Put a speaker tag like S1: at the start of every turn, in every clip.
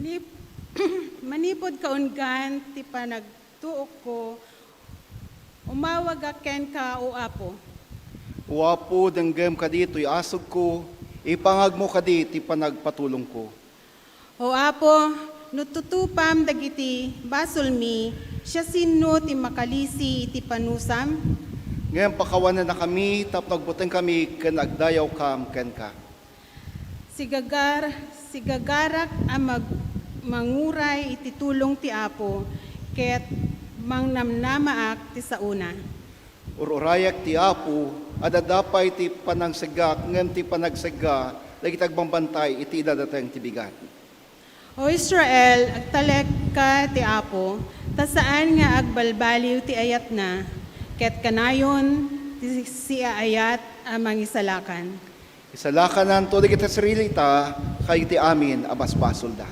S1: Manip, manipod kaungan, ti panagtuok ko, umawag ken ka o apo.
S2: Uwapo denggem kadito asog ko, ipangag mo kaditi panagpatulong ko.
S1: O apo, nututupam dagiti basulmi, siya sino ti makalisi iti panusam,
S2: Ngayon pakawanan na kami, tapnagbuteng kami, kanagdayaw kam ken ka.
S1: sigagarak ang manguray iti tulong ti apo, ket mangnamnamaak ti sauna.
S2: Ururayak ti apo, adadapay ti panangsagak, ngem ti panagsaga, lagi tagbambantay, iti idadateng ti bigat.
S1: O Israel, agtalek ka ti apo, ta saan nga agbalbaliw ti ayat na, ket kanayon ti siya ayat ang mangisalakan.
S2: Isalakanan to, kita sarili ta, kay ti amin, abasbasol da.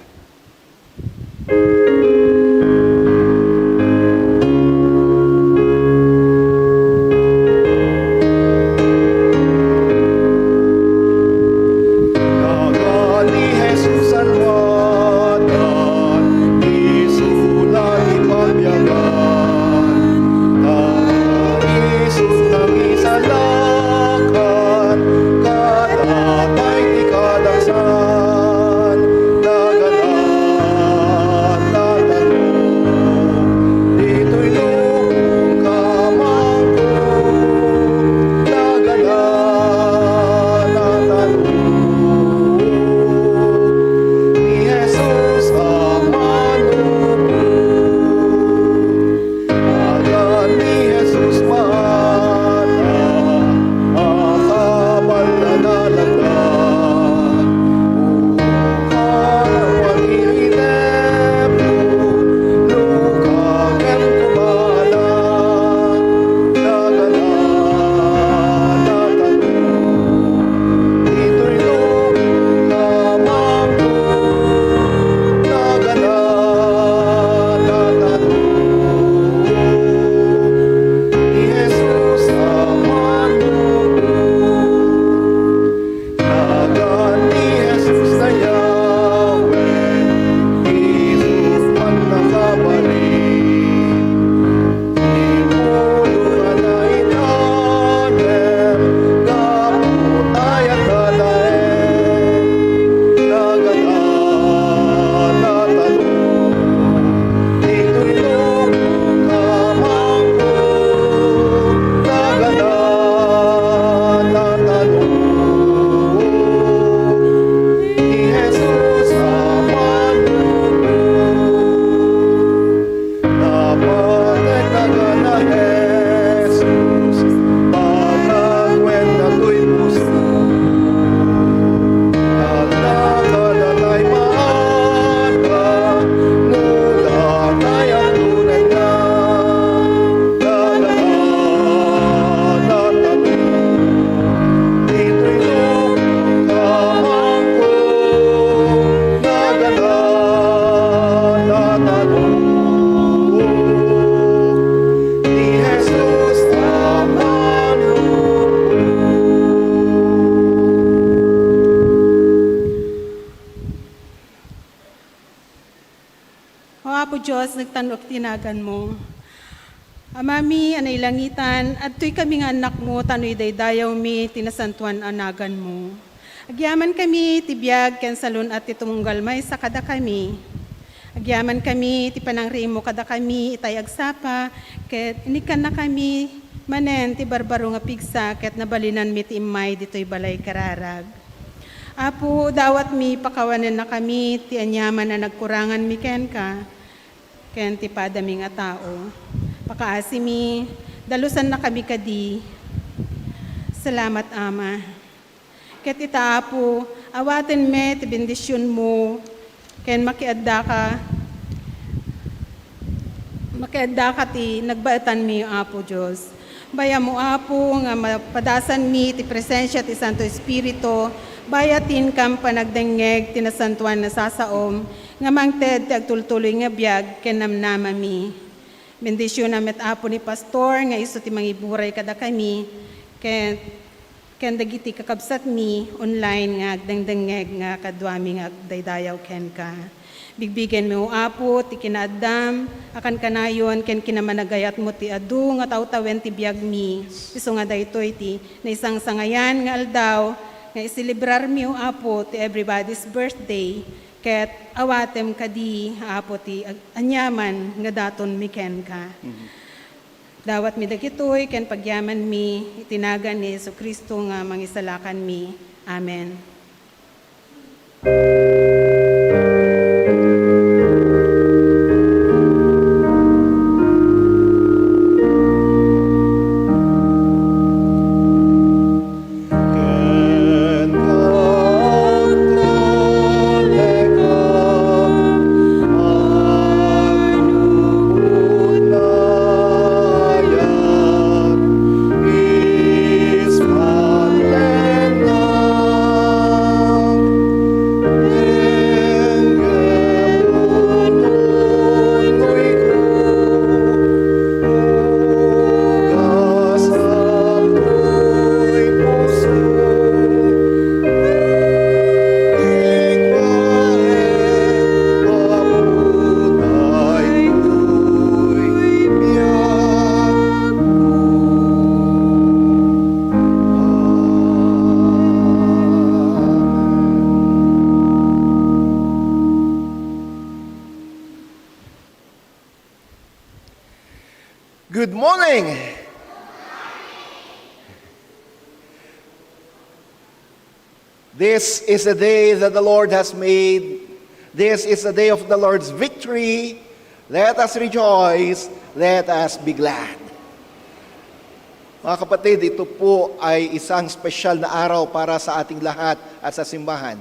S1: O apo Diyos, nagtanok tinagan mo. Amami, anay langitan, at tuy kami nga anak mo, tanoy daydayaw mi, tinasantuan anagan mo. Agyaman kami, tibiyag, ken salon at itumunggal may sa kada kami. Agyaman kami, ti panangri mo kada kami, itay agsapa, ket inikan na kami, manen, ti barbaro nga pigsa, ket nabalinan mi ti imay, dito'y balay kararag. Apo, dawat mi, pakawanan na kami, ti anyaman na nagkurangan mi ken ka, ken ti padami nga tao. Pakaasi mi, dalusan na kami kadi. Salamat, Ama. Ket ita, Apo, awaten me, ti bendisyon mo, ken makiadda ka ti nagbaetan mi, Apo Diyos. Baya mo, Apo, nga mapadasan mi, ti presensya ti Santo Espiritu, bayatin kam panagdengeg, tinasantuan na sasaom, nga mangted, ti agtultuloy nga biyag, ken namnama mi. Bendisyon namet, Apo, ni Pastor, nga iso ti mangiburay kada kami, ken dagiti kakabsat mi online nga agdengdengeg nga kadwami nga agdaydayaw ken ka. Bigbigen mo apo, ti kinaadam, akan kanayon, ken kinamanagayat mo ti adu, nga tawtawen ti biyag mi. Iso nga daytoy ti, na isang sangayan nga aldaw, nga isilibrar mi apo ti everybody's birthday, ket awatem kadi apo ti anyaman nga daton mi ken ka. Dawat mi dagitoy, ken pagyaman mi, itinagan ni Jesu-Kristo nga mangisalakan mi. Amen.
S3: Good morning. This is the day that the Lord has made. This is the day of the Lord's victory. Let us rejoice. Let us be glad. Mga kapatid, ito po ay isang special na araw para sa ating lahat at sa simbahan.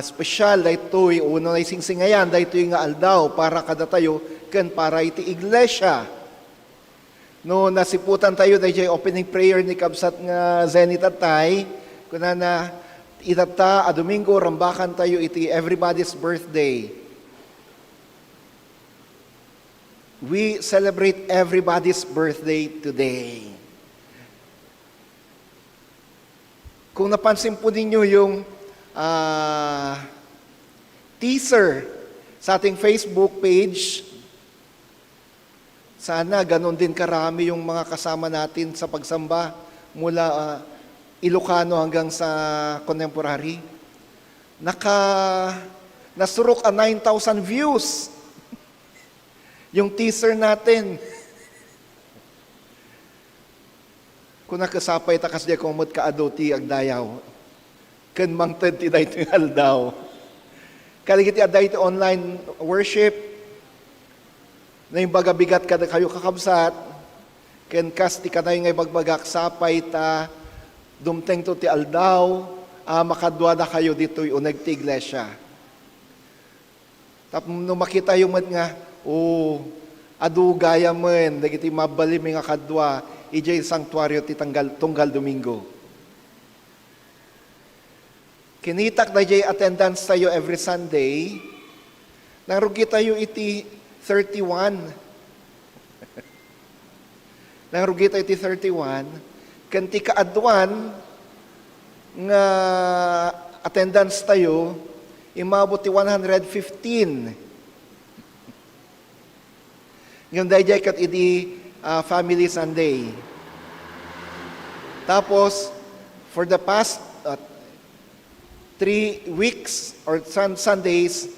S3: Special daytoy uno na singsingayan daytoy nga aldaw para kada tayo ken para iti iglesia. No nasiputan tayo dayjay opening prayer ni kabsat nga Zenit Atay kuna na itata a Domingo rambakan tayo iti everybody's birthday. We celebrate everybody's birthday today. Kung napansin po ninyo yung teaser sa ating Facebook page, sana ganon din karami yung mga kasama natin sa pagsamba mula Ilocano hanggang sa contemporary. Nasurok 9,000 views yung teaser natin. Kung nakasapay takas di komod ka adoti agdayaw. Ken mangted ti daytoy aldaw. Kaligiti aday ti online worship. Na yung bagabigat kada kayo kakabsat, ken kas ti kanay ngay bagbagak sapay ta, dumteng to ti aldaw, makadwa na kayo dito'y unag ti iglesia. Tapos nung makita yung nga, adu gaya men, dagiti mabali nga kadwa, ijay sanctuaryo ti tunggal Domingo. Kinitak na jay attendance tayo every Sunday, narugi tayo iti 31. Narugi tayo iti 31. Kanti kaadwan nga attendance tayo, imabot ti 115. Ngayon dahil kat iti Family Sunday. Tapos, for the past 3 weeks or Sundays,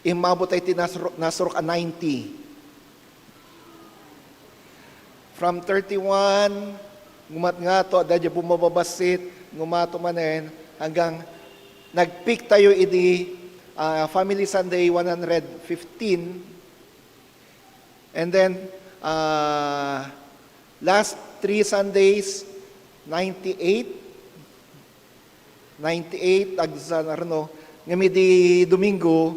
S3: imabot ay nasurok 90. From 31, ngumat nga to, dadya bumababasit, ngumato manen, hanggang nag-peak tayo idi Family Sunday 115. And then, last 3 Sundays, 98. 98, ngami di Domingo,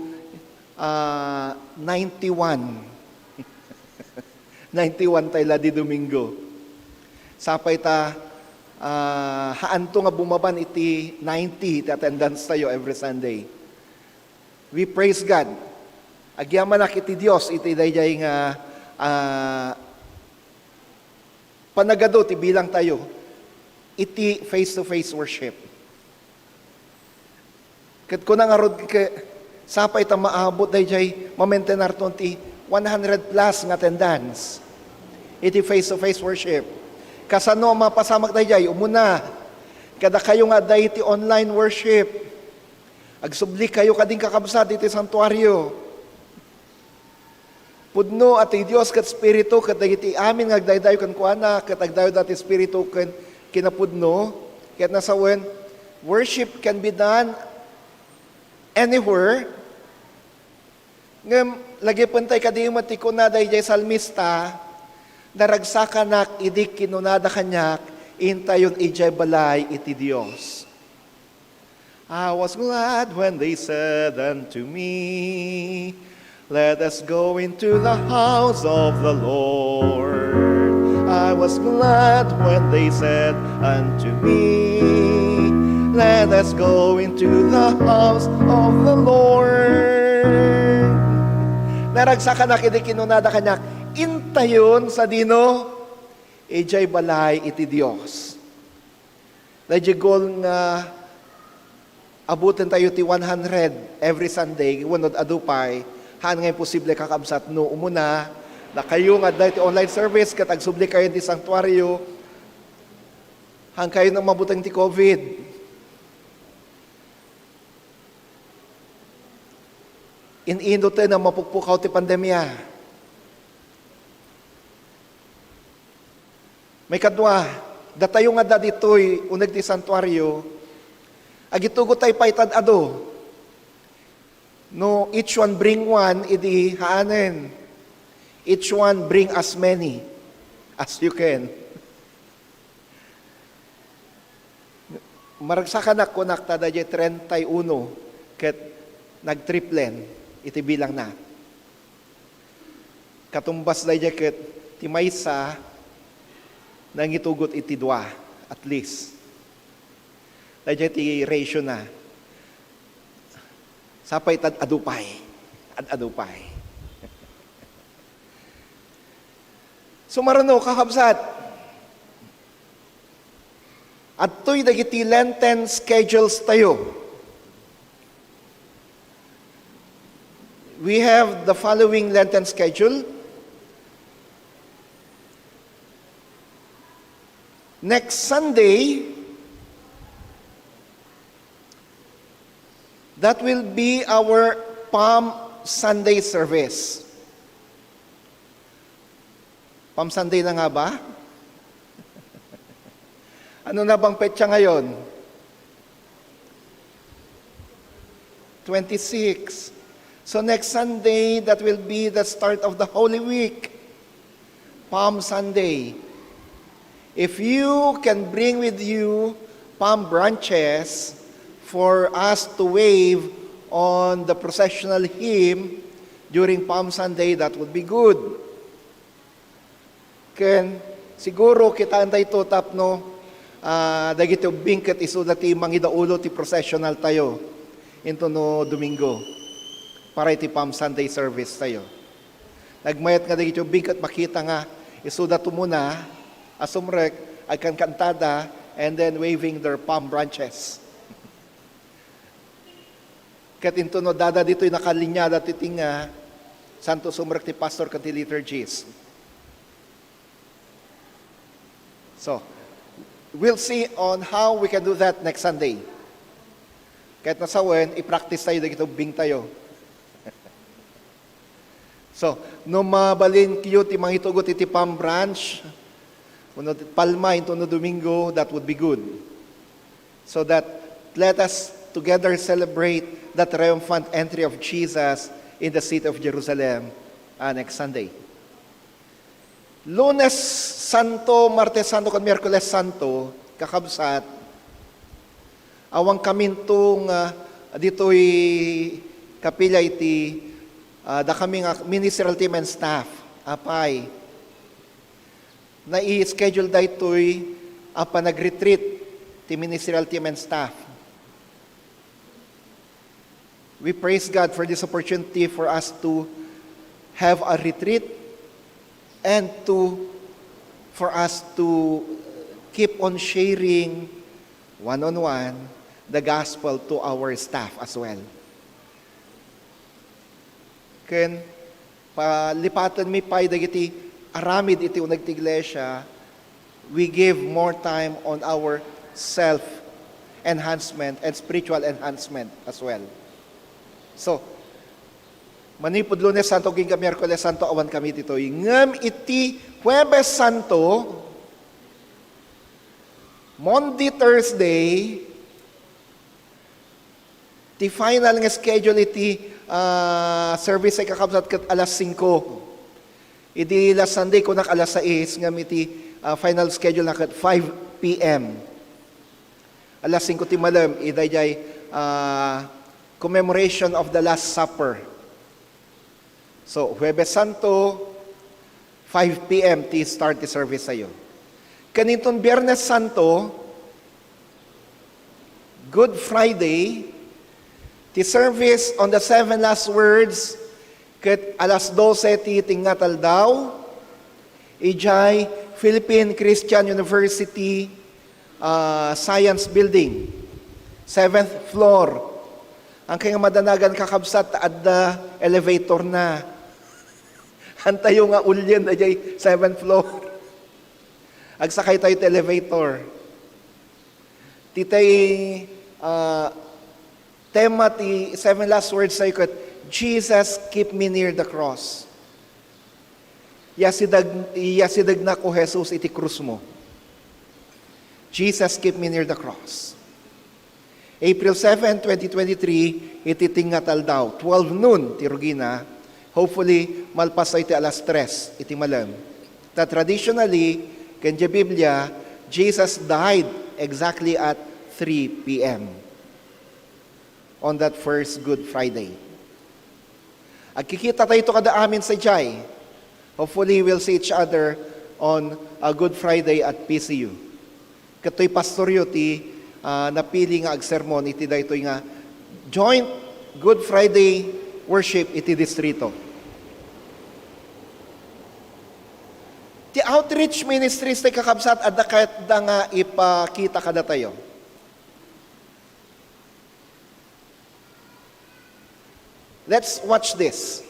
S3: 91. 91 tayo di Domingo. Sapay ta, haan to nga bumaban iti 90 iti attendance tayo every Sunday. We praise God. Agyamanak iti Dios iti dayjay nga panagado ti bilang tayo iti face-to-face worship. Ket kunang arod Sapa ita maabot day jay mamentenar ti 100 plus nga attendance. Iti face-to-face worship. Kasano mapasamak day jay, umuna. Kada kayo nga day iti online worship. Agsubli kayo kading kakabsat iti santuaryo. Pudno at Dios kat Espiritu kat iti amin nga agdaydayo kan kuana kat agdayo dati Espiritu kan kinapudno. Kat nasawen, worship can be done anywhere. Ngam, lagi pantay kadimot ti kunaday jay salmista, daragsakanak idik kinunada kanyak, intayon ijay balay iti Dios. I was glad when they said unto me, let us go into the house of the Lord. I was glad when they said unto me, let us go into the house of the Lord. Naragsakanak iti kinunada kanyak, intayon sa dino, ijay balay iti Dios. Dahil goal nga, abutin tayo ti 100 every Sunday, wanod adupay, haan ngayon posible kakabsat no, umuna, na kayo nga dahil ti online service, katagsubli kayo ti sanctuaryo, hang kayo nang mabutang ti COVID. Inindo tayo na mapukpukaw ti pandemya. May kadwa, datayo nga da dito'y unag ti santuaryo, agitugo tayo paitad ado. No, each one bring one, idi haanen. Each one bring as many as you can. Maragsakan ako naktada di 31, ket nagtriplen, iti bilang na. Katumbas da di ket ti maysa, nangitugot iti dua, at least. Dahil iti ratio na. Sapay tad adupay. Ad-adupay. Sumarano, kakabsat. At to'y dagiti Lenten schedules tayo. We have the following Lenten schedule. Next Sunday, that will be our Palm Sunday service. Palm Sunday na nga ba? Ano na bang petsa ngayon? 26. So next Sunday, that will be the start of the Holy Week. Palm Sunday. If you can bring with you palm branches for us to wave on the processional hymn during Palm Sunday, that would be good. Ken, siguro kita antay to tapno, dagiti bingket iso dati mangidaulo ti processional tayo into no Domingo para iti Palm Sunday service tayo. Nagmayat nga dagiti bingket makita nga iso dato muna asumrek agkan kantada and then waving their palm branches. Kat into no dada dito'y nakalinyada titinga santo sumrek ti pastor kanti liturgies. So, we'll see on how we can do that next Sunday. Kahit nasawen, i-practice tayo, dagito bing tayo. So, no mabalin kiyo ti manghitugot iti palm branch, uno palma into no Domingo, that would be good. So that let us together celebrate the triumphant entry of Jesus in the city of Jerusalem next Sunday. Lunes Santo, Martes Santo, kan Miyerkules Santo, kakabsat, awang kamintong dito'y kapilya iti da kaming ministerial team and staff, apay, na i-schedule da ito'y nag-retreat ti ministerial team and staff. We praise God for this opportunity for us to have a retreat and for us to keep on sharing one-on-one the gospel to our staff as well. ken palipatan mi pay dagiti aramid iti uneg ti iglesia, we give more time on our self enhancement and spiritual enhancement as well. So, manipod Lunes Santo ginga Miyerkules Santo awan kami ditoy. Ngem iti Huwebes Santo, Monday, Thursday, ti final nga schedule iti service ay kakabsat kat alas 5. Iti last Sunday ko nak alas 6, ngem iti final schedule na kat 5 p.m. Alas 5 ti malam, idayjay commemoration of the Last Supper. So, Huwebes Santo, 5 p.m. ti start the service sayo. Kaniton Biyernes Santo, Good Friday, ti service on the 7 last words, ket alas 12 ti tingatal daw, ijay Philippine Christian University Science Building, 7th floor. Ang kaya madanagan kakabsat adda elevator na. Hantayo nga ulyan na jay 7th floor. Agsakay tayo sa elevator. Titay tema ti 7 last words sa ikot, Jesus, keep me near the cross. Yasidag na ko Jesus iti krus mo. Jesus, keep me near the cross. April 7, 2023, ititingatal daw. 12 noon, ti Rugina. Hopefully, malpas ay ti alas 3, iti malam. Ta traditionally, kanya Biblia, Jesus died exactly at 3 p.m. on that first Good Friday. Agkikita tayo ito kada amin sa Jai. Hopefully, we'll see each other on a Good Friday at PCU. Kato'y pastoryo ti napili nga agsermon iti daytoy nga joint Good Friday worship iti distrito. Ti outreach ministries ti kakabsat adda ket da nga ipakita kada tayo. Let's watch this.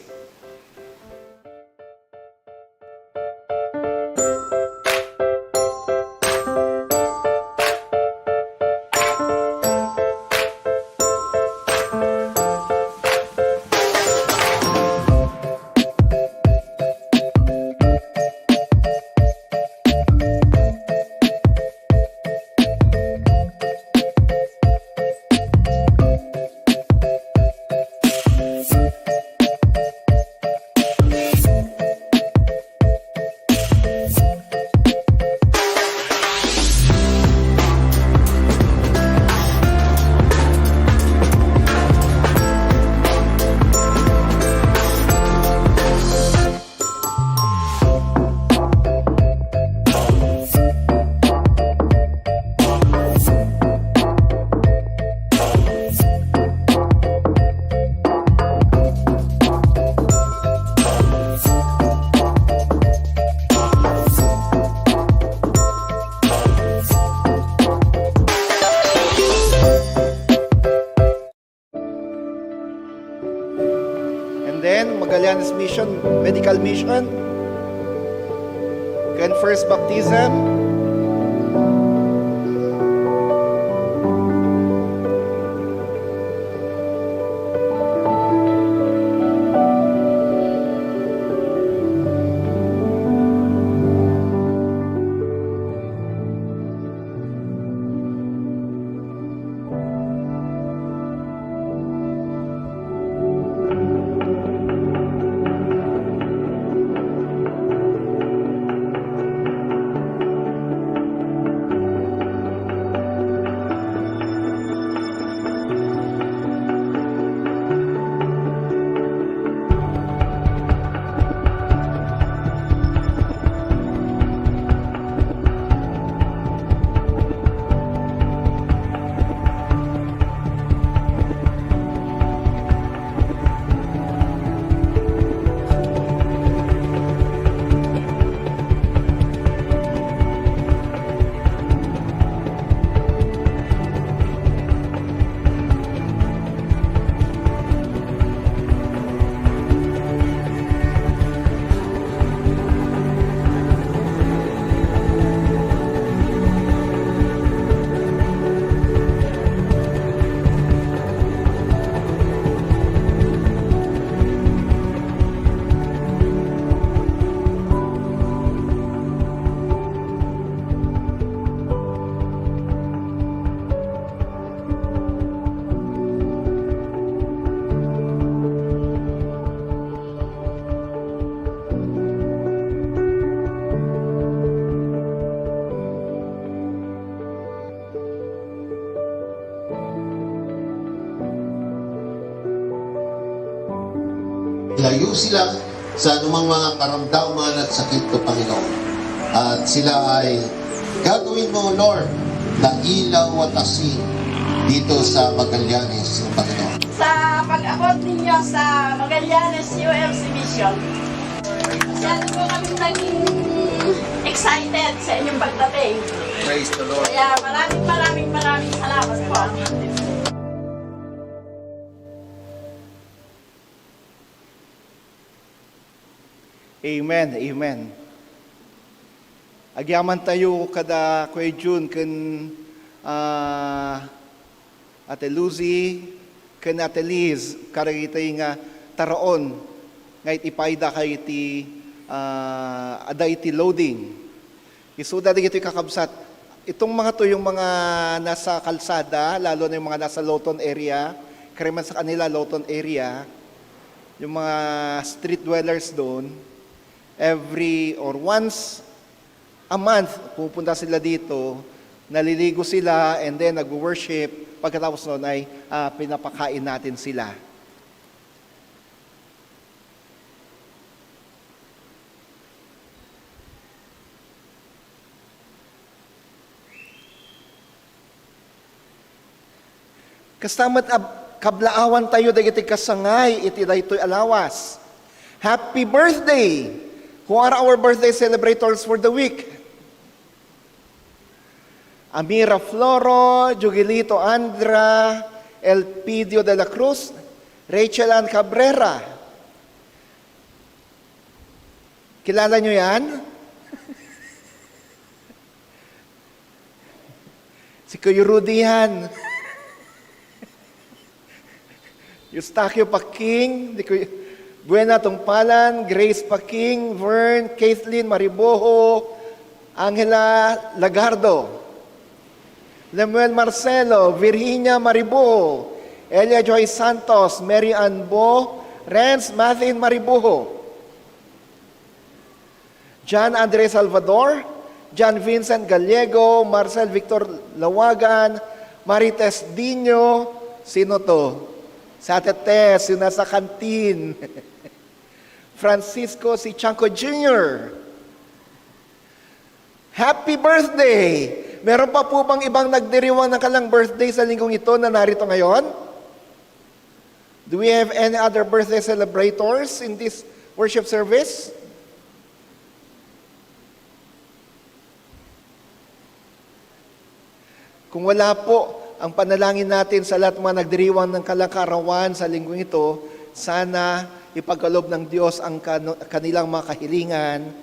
S3: Magallanes Mission, Medical Mission, and First Baptism.
S4: ilayo sila sa anumang mga karamdaman at sakit ko, Panginoon. At sila ay gagawin mo, Lord, na ilaw at asin dito sa Magallanes, o Panginoon.
S5: Sa pag-abot ninyo sa Magallanes UMC Mission, masyado po kami naging excited sa inyong pagdating.
S2: Praise the Lord.
S5: Kaya maraming salamat po.
S2: Amen, amen. Agyaman tayo kada Kuya June kan Ate Lucy, kan Ate Liz, karagitay nga taraon, ngayit ipayda kay iti aday iti loading. Isuda di ito kakabsat. Itong mga to yung mga nasa kalsada, lalo na yung mga nasa Lawton area, kareman sa kanila Lawton area, yung mga street dwellers doon, every or once a month, pupunta sila dito, naliligo sila, and then nag-worship. Pagkatapos noon ay pinapakain natin sila. Kastamat kablaawan tayo dagiti kasangay iti daytoy alawas. Happy birthday! Who are our birthday celebrators for the week? Amira Floro, Jugilito Andra, Elpidio de la Cruz, Rachel Ann Cabrera. Kilala nyo yan? Si Kuya Rudy yan. Eustaquio Paking, Buena Tungpalan, Grace Paking, Vern, Kathleen Maribojo, Angela Lagardo, Lemuel Marcelo, Virginia Maribojo, Elia Joy Santos, Mary Ann Bo, Renz Mathin Maribojo, John Andres Salvador, John Vincent Gallego, Marcel Victor Lawagan, Marites Dino, sino to? Sa Tetes, yung nasa kantin. Francisco si Chanco Jr. Happy birthday! Meron pa po bang ibang nagdiriwang ng kalang birthday sa linggong ito na narito ngayon? Do we have any other birthday celebrators in this worship service? Kung wala po, ang panalangin natin sa lahat mga nagdiriwang ng kalakarawan sa linggong ito, sana ipagkaloob ng Diyos ang kanilang mga kahilingan,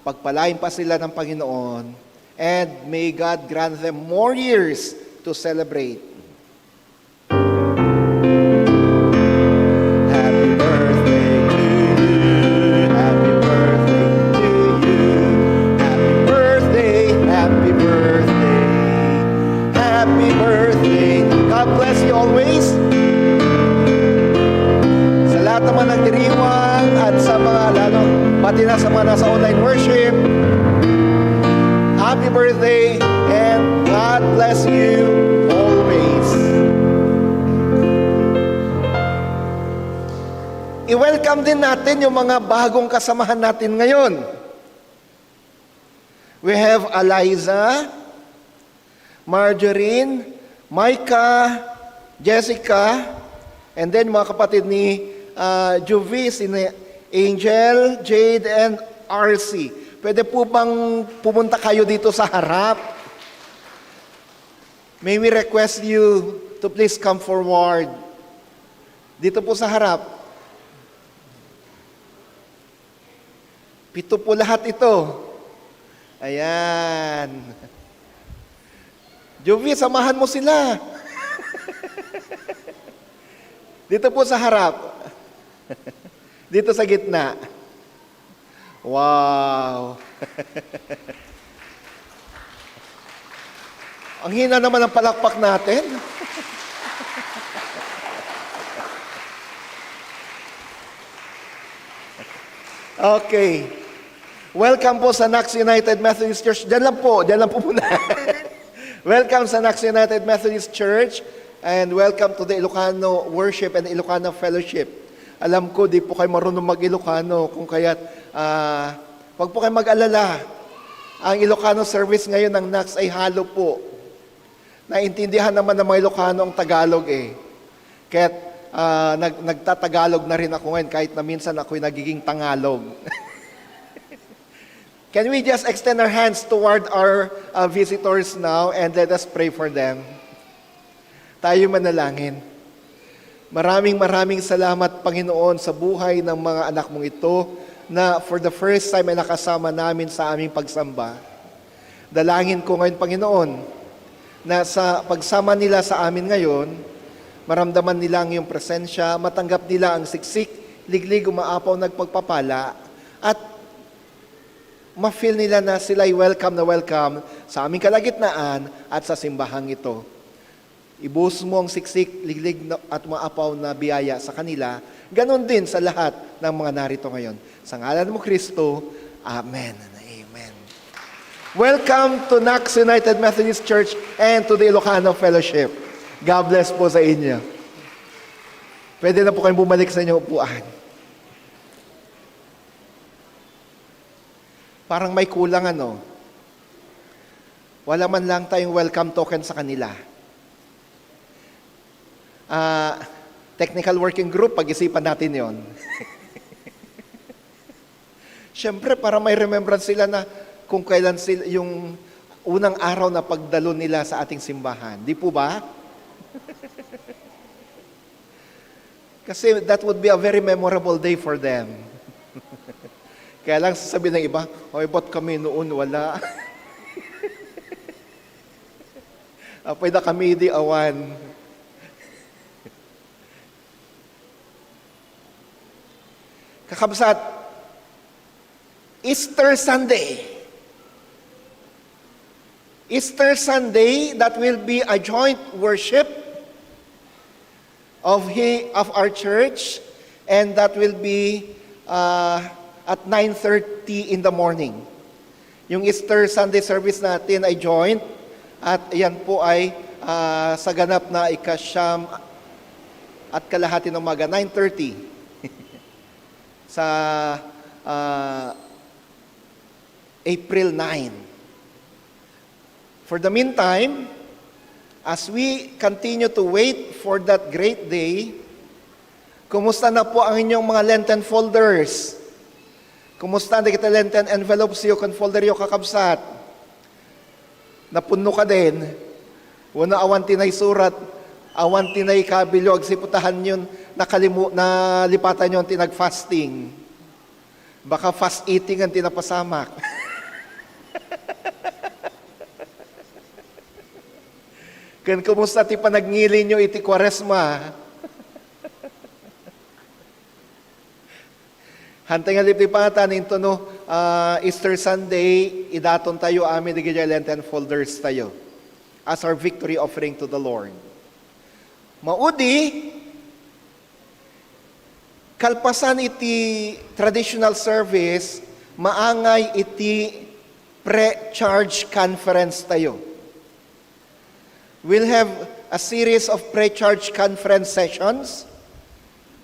S2: pagpalain pa sila ng Panginoon, and may God grant them more years to celebrate. Happy birthday to you, happy birthday to you, happy birthday, happy birthday, happy birthday. God bless you always. Sa lahat naman ng diriwang at sa mga lalo, pati na sa mga nasa online worship, happy birthday and God bless you always. I-welcome din natin yung mga bagong kasamahan natin ngayon. We have Eliza, Marjorie, Micah, Jessica, and then mga kapatid ni Juvie, sina Angel, Jade, and RC. Pwede po bang pumunta kayo dito sa harap? May we request you to please come forward. Dito po sa harap. 7 po lahat ito. Ayan. Juvie, samahan mo sila. Dito po sa harap. Dito sa gitna. Wow. Ang hina naman ng palakpak natin. Okay. Welcome po sa Nax United Methodist Church. Diyan lang po muna. Welcome sa Nax United Methodist Church and welcome to the Ilocano Worship and Ilocano Fellowship.
S3: Alam ko, di po kayo marunong mag-Ilocano, kung kaya't wag po kayo mag-alala. Ang Ilocano service ngayon ng NACS ay halo po. Naintindihan naman ng mga Ilocano ang Tagalog eh. Kaya't nagtatagalog na rin ako ngayon kahit na minsan ako'y nagiging Tangalog. Can we just extend our hands toward our visitors now and let us pray for them? Tayo manalangin. Maraming salamat, Panginoon, sa buhay ng mga anak mong ito na for the first time ay nakasama namin sa aming pagsamba. Dalangin ko ngayon, Panginoon, na sa pagsama nila sa amin ngayon, maramdaman nila ang iyong presensya, matanggap nila ang siksik, liglig, umaapaw, nagpagpapala, at ma-feel nila na sila'y welcome na welcome sa aming kalagitnaan at sa simbahang ito. Ibuhos mo ang siksik, liglig at maapaw na biyaya sa kanila. Ganon din sa lahat ng mga narito ngayon. Sa ngalan mo, Kristo, Amen and Amen. Welcome to NACS United Methodist Church and to the Ilocano Fellowship. God bless po sa inyo. Pwede na po kayong bumalik sa inyong upuan. Parang may kulang ano. Wala man lang tayong welcome token sa kanila. Technical working group, pag-isipan natin yon. Siyempre, para may remembrance sila na kung kailan sila, yung unang araw na pagdalo nila sa ating simbahan. Di po ba? Kasi that would be a very memorable day for them. Kaya lang sasabihin ng iba, oy, ba't kami noon wala? Apay na kami di awan. Kakabsat, Easter Sunday. Easter Sunday, that will be a joint worship of our church, and that will be at 9:30 in the morning. Yung Easter Sunday service natin ay joint at yan po ay sa ganap na ikasyam at kalahati ng umaga, 9:30 sa April 9. For the meantime, as we continue to wait for that great day, kumusta na po ang inyong mga Lenten folders? Kumusta na kita Lenten envelopes yung folder yung kakabsat? Napuno ka din. Wala awan tinay surat, awan tinay kabilyo, agsiputahan yun, nalipatan yun tinag-fasting. Baka fast eating ang tinapasamak. Kan kumusta ti panagnili nyo iti Kwaresma? Hantay nga lipi patan into no Easter Sunday, idaton tayo amin di Lenten folders tayo as our victory offering to the Lord. Maudi, kalpasan iti traditional service, maangay iti pre-charge conference tayo. We'll have a series of pre-charge conference sessions.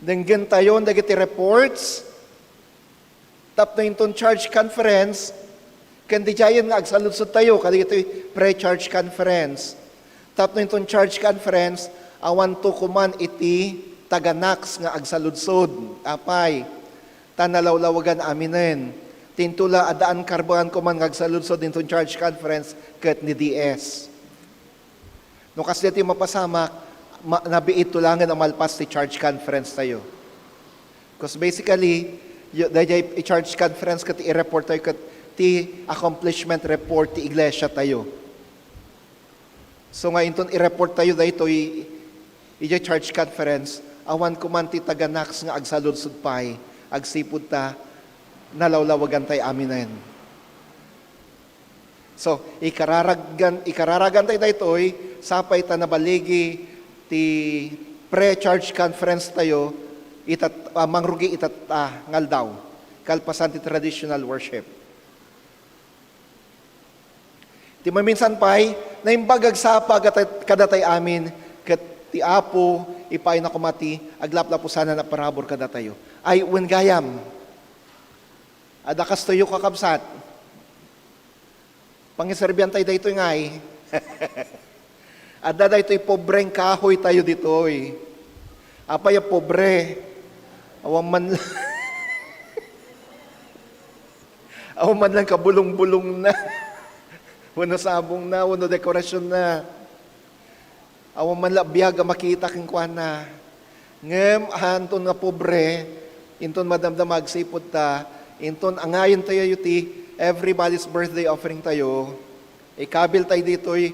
S3: Denggan tayo, dagiti reports. Tap na yung charge conference, kandi jayan nga agsaludsod tayo, kasi ito pre-charge conference. Tap na yung charge conference, awan to kuman iti taga-NACS nga agsaludsod. Apay, tanalawlawagan aminen. Tintula adaan karbangan kuman nga agsaludsod yung charge conference kat ni DS. No kasi dito mapasamak, nabiit tulangan ang malpas ti charge conference tayo. Because basically, dahil i-charge conference ka ti i-report tayo ka ti accomplishment report ti iglesia tayo. So nga inton i-report tayo dahito i-charge conference, awan kuman ti taga-NACS nga agsaludsod pay, agsipud ta, nalawlawagan tayo aminen. So, ikararagan tayo dahitoy, sapay ta nabaligi ti pre-charge conference tayo, mangrugi ngal daw, kalpasan ti traditional worship. Ti maminsan pa'y, naimbagag sapa kadatay amin, kat ti Apo,
S2: ipay na kumati, aglaplap po sana na parabor kada tayo. Ay, when gayam, adakas tayo kakabsat, pangiserbian tayo dito ngay, ada dito pobreng kahoy tayo dito eh. Apa yung pobre, awang man awan man lang kabulong-bulong na, wano sabong na, wano dekorasyon na, awan man lang biyaga makita king kwa na, ngem hanton nga pobre, inton madamdamag sipod ta, inton angayon tayo yuti, everybody's birthday offering tayo, ikabil tayo dito'y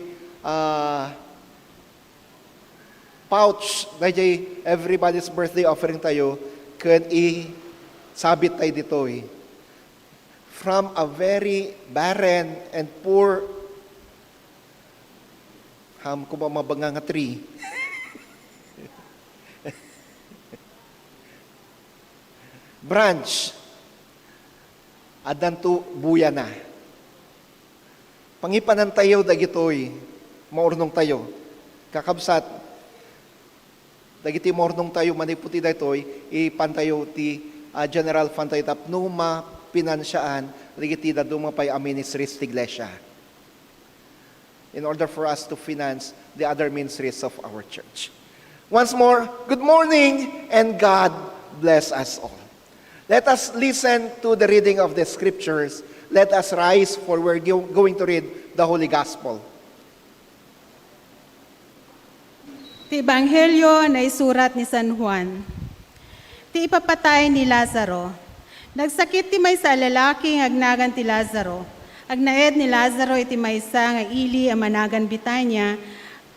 S2: pouch, dahil everybody's birthday offering tayo, kan sabit tayo dito'y. From a very barren and poor, ko ba mabanga nga tree? Branch, adan to buya na. Pangipanan tayo dagitoy, maurnong tayo. Kakabsat, dagiti maurnong tayo, maniputi dagitoy, ipantayo ti general fund tayo tapno pinansyaan, dagiti da dumapay a ministries ti iglesia. In order for us to finance the other ministries of our church. Once more, good morning and God bless us all. Let us listen to the reading of the scriptures. Let us rise for we're going to read the Holy Gospel.
S1: Ti Ebanghelyo na isurat ni San Juan. Ti ipapatay ni Lazaro. Nagsakit ti maysa lalaki nga agnagan ti Lazaro. Agnaed ni Lazaro iti maysa nga ili a managan Betania.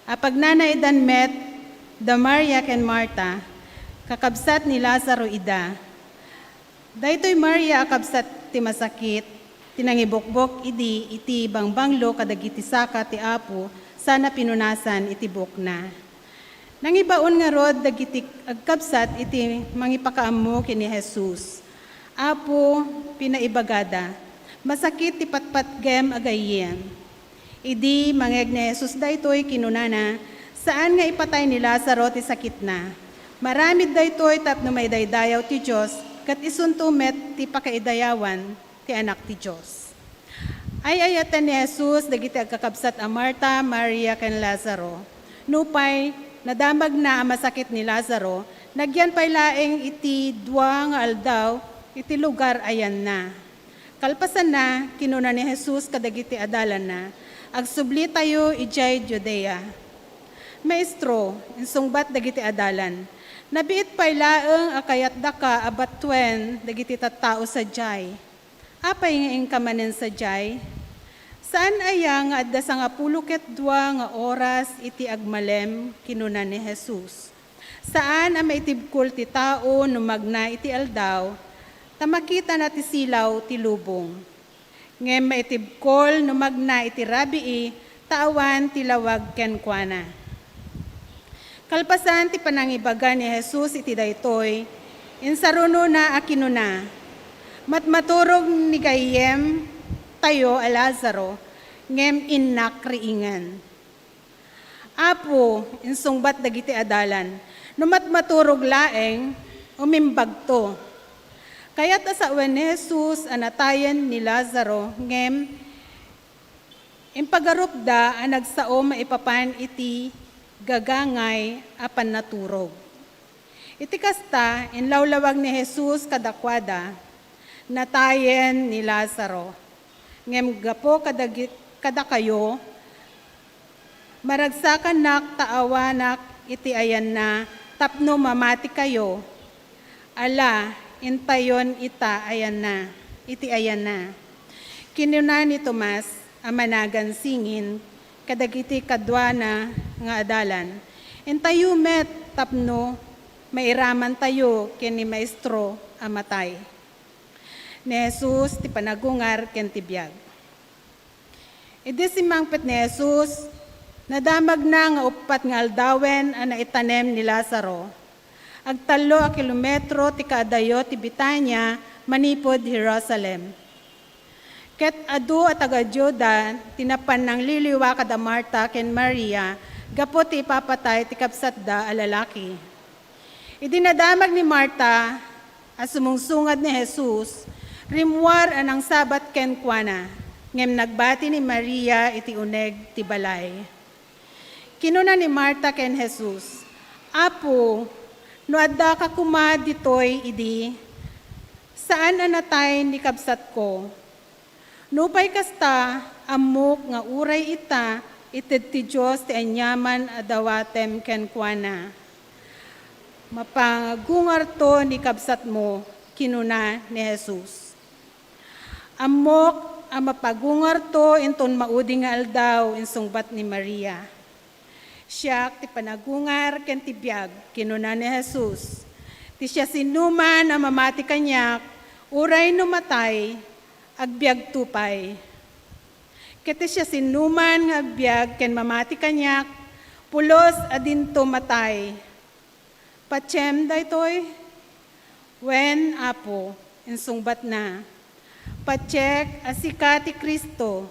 S1: Apag nanaidan met da Maria ken Marta. Kakabsat ni Lazaro ida. Daytoy Maria akabsat ti masakit. Tinangibokbok iti bangbanglo kadagiti saka ti Apo sana pinunasan iti bukna. Nangibaon nga rod dagiti agkabsat iti mangipakaammo kini Jesus. Apo, pinaibagada, masakit ti patpatgem agayen. Idi mangeg ni Jesus daytoy kinunana, saan nga ipatay ni Lazaro ti sakit na. Maramid daytoy tapno may daydayaw ti Diyos, kat isuntumet ti pakaidayawan ti anak ti Diyos. Ay ayatan ni Jesus, dagiti agkakabsat a Marta, Maria, ken Lazaro. Nupay, nadamag na ang masakit ni Lazaro, nagyan pay laeng iti dua nga aldaw, iti lugar ayan na. Kalpasan na, kinuna ni Jesus kadagiti adalan na, agsubli tayo ijay Judea. Maestro, insungbat dagiti adalan, nabiit pay laeng akayat daka abatwen dagiti tattao sa jay. Apay nga ingkamanen sa jay? Saan aya nga adda sa nga puluket dua nga oras iti agmalem kinuna ni Jesus? Saan ang maitibkol ti tao numagna iti aldaw, tamakita na ti silaw ti lubong. Ngem maitibkol numagna iti rabii, taawan ti lawag ken kuana. Kalpasan ti panangibaga ni Jesus iti daytoy, insaruno na akinuna, matmaturog ni gayem tayo a Lazaro, ngem innak riingan. Apo, insungbat dagiti adalan, numatmaturog laeng, umimbagto. Kaya't asawan ni Jesus anatayan ni Lazaro, ngem impagarupda ang nagsao maipapan iti gagangay apan naturog. Iti kasta, inlawlawag ni Jesus kadakwada, natayen ni Lazaro. Ngem gapo kada kayo, maragsakan nak taawanak iti ayan na, tapno mamati kayo. Ala, intayon ita ayan na, iti ayan na. Kinuna ni Tomas, amanagan singin, kadagiti kadwana nga adalan. Intayo met tapno, mairaman tayo ken ni maestro amatay. Ni Jesus ti panagungar ken ti biag. Idi simangpet ni Jesus, nadamag na nga upat nga aldawen ana itanem ni Lazaro. Agtalo a kilometro ti kaadayo ti Betania manipod Jerusalem. Ket adu at taga-Juda tinapan ng liliwa kada Marta ken Maria gapo ti ipapatay ti kapsatda a lalaki. Idinadamag ni Marta, as sumungsungad ni Jesus, rimwar anang sabat ken kuana, ngem nagbati ni Maria iti uneg ti balay. Kinuna ni Marta ken Jesus, Apo, no adda ka kuma ditoy idi, saan anatay ni kabsat ko? Nupay kasta, amok nga uray ita, ited ti Diyos ti anyaman adawatem ken kuana. Mapangungar to ni kabsat mo, kinuna ni Jesus. Amok ang mapagungar to inton maudi nga aldaw insungbat ni Maria. Siya ti panagungar ken ti biag, kinuna ni Jesus. Ti siya sinuman ang mamati kanyak, uray numatay, agbiag tupay. Kiti siya sinuman nga agbiag ken mamati kanyak, pulos adinto matay. Pacem daytoy, wen apo, insungbat na. Pacek asika ti Kristo,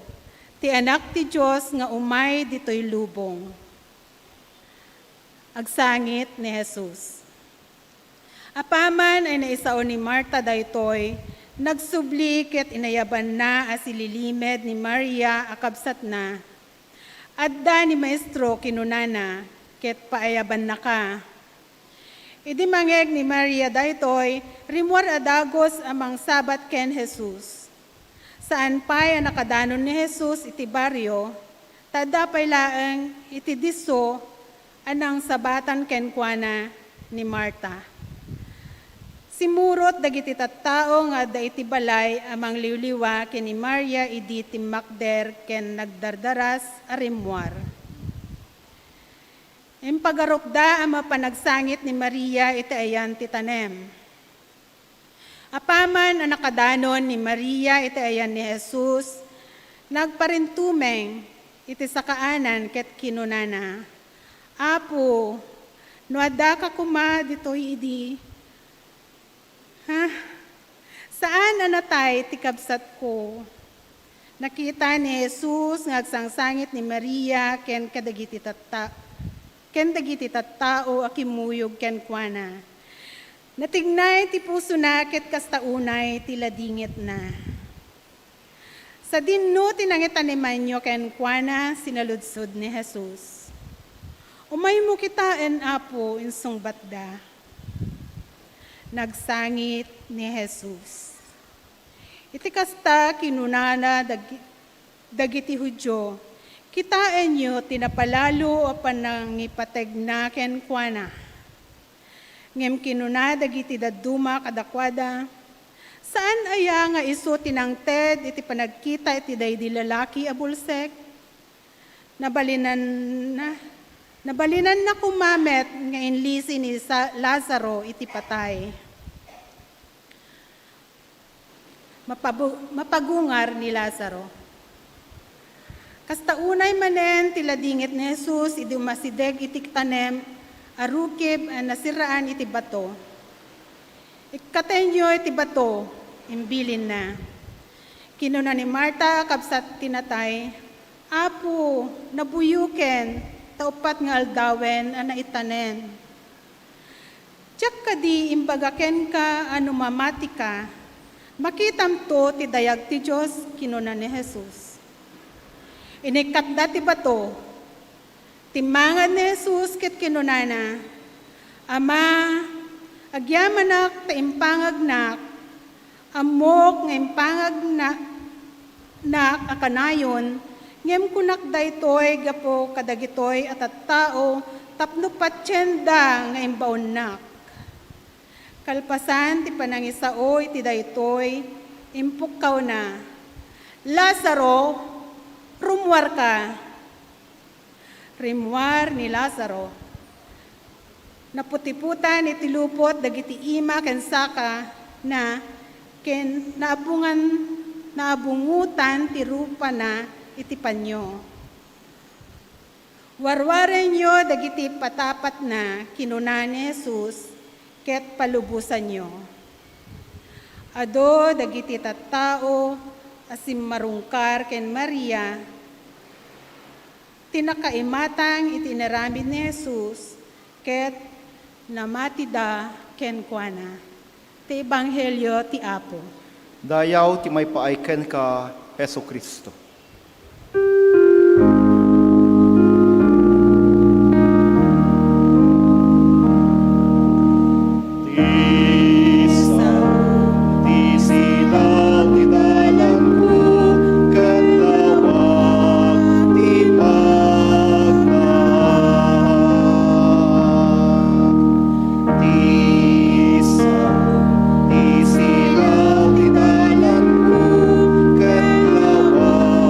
S1: ti anak ti Diyos nga umay ditoy lubong. Agsangit ni Jesus. Apaman ay naisao ni Marta daytoy, nagsubli ket inayaban na as ililimed ni Maria akabsat na. Adda ni Maestro kinunana, ket paayaban na ka. Idi mangeg ni Maria daytoy, rimwar adagos amang sabat ken Jesus. Saan pay ang nakadanon ni Jesus iti baryo, tada pay laeng iti diso anang sabatan ken kuana ni Marta. Simurot dagiti tattao nga da iti balay amang liwliwa ken ni Maria idi timmakder ken nagdardaras a rimwar. Impagarokda ang mapanagsangit ni Maria iti ayan ti tanem. Apaman ang nakadanon ni Maria iti ayan ni Jesus, nagparintumeng iti sakaanan ket kinunana. Apo, no adda ka kuma ditoy idi. Saan anatay ti kabsat ko? Nakita ni Jesus ngagsangsangit ni Maria ken kadagiti tattao akimuyog ken kuana. Natignay ti puso na ket kastaunay ti ladingit na. Sa dinno tinangitan ni Manyo ken kuana sinaludsod ni Jesus. Umay mo kitaan apo insungbat da. Nagsangit ni Jesus. Iti kasta kinunana dagiti Hudyo, kitaan nyo tinapalalo o panangipateg na ken kuana. Ngem kinuna dagiti daduma kadakwada, saan aya nga iso tinangted iti panagkita iti daydi lalaki a bulsek? Nabalinan na kumamet nga inlisi ni Lazaro iti patay. Mapagungar ni Lazaro. Kastaunay manen tila dingit ni Jesus idi umasideg iti tanem arukib nasiraan iti bato. Ikatenyo iti bato imbilin na. Kinuna ni Marta kabsat tinatay, Apo, nabuyuken, taupat nga aldawen ana itanen. Tiyak kadi imbagaken ka ano mamati ka, makitam to ti dayag ti Diyos kinuna ni Jesus. Inikatda ti bato, timangan ni Jesus ket kinunana, Ama, agyamanak ta impangagnak, amok nga impangagnak akanayon, ngem kunak daytoy gapo kadagitoy at tao tapno patsyenda nga imbaunak. Kalpasan ti panangisao iti daytoy impukaw na. Lazaro, rumwar ka. Rimwar ni Lazaro. Naputiputan iti lupot dagiti ima ken saka na ken naabungutan ti rupa na iti panyo. Warwaren nyo dagiti patapat na kinuna ni Jesus ket palubusan nyo. Ado dagiti tattao asim marungkar ken Maria tinakaimatang iti inaramid ni Jesus ket na matida kenkwana. Ti Ebanghelyo ti Apo.
S2: Dayaw ti may paayken ka, Heso Kristo. Tisa, tisilaw ti dalan ko, katawag ti pagmamahal. Tisa, tisilaw ti dalan ko, katawag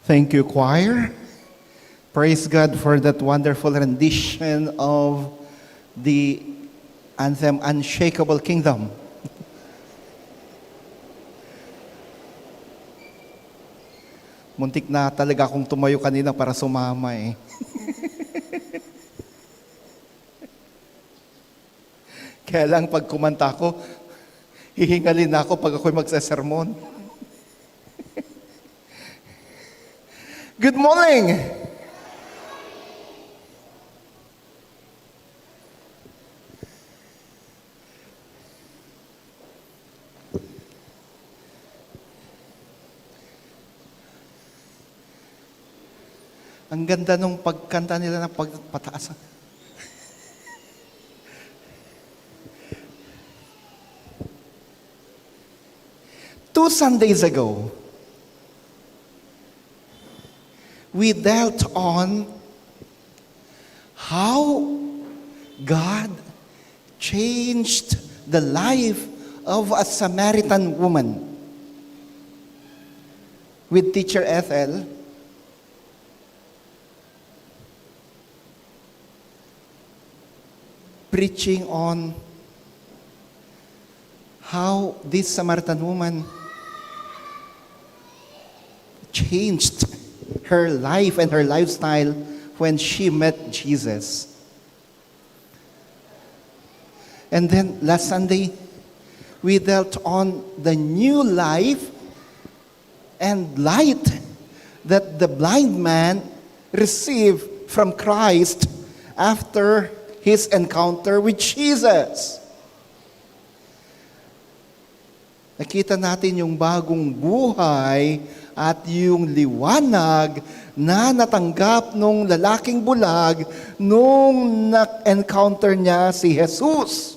S2: Thank you, choir. Praise God for that wonderful rendition of the anthem, Unshakable Kingdom. Muntik na talaga akong tumayo kanina para sumama eh. Kaya lang pag kumanta ko, hihingalin ako pag ako'y magsasermon. Good morning! Ang ganda nung pagkanta nila ng pagpataas. Two Sundays ago, we dealt on how God changed the life
S3: of a Samaritan woman with Teacher Ethel, preaching on how this Samaritan woman changed her life and her lifestyle when she met Jesus. And then last Sunday, we dealt on the new life and light that the blind man received from Christ after his encounter with Jesus. Nakita natin yung bagong buhay at yung liwanag na natanggap nung lalaking bulag nung na-encounter niya si Jesus.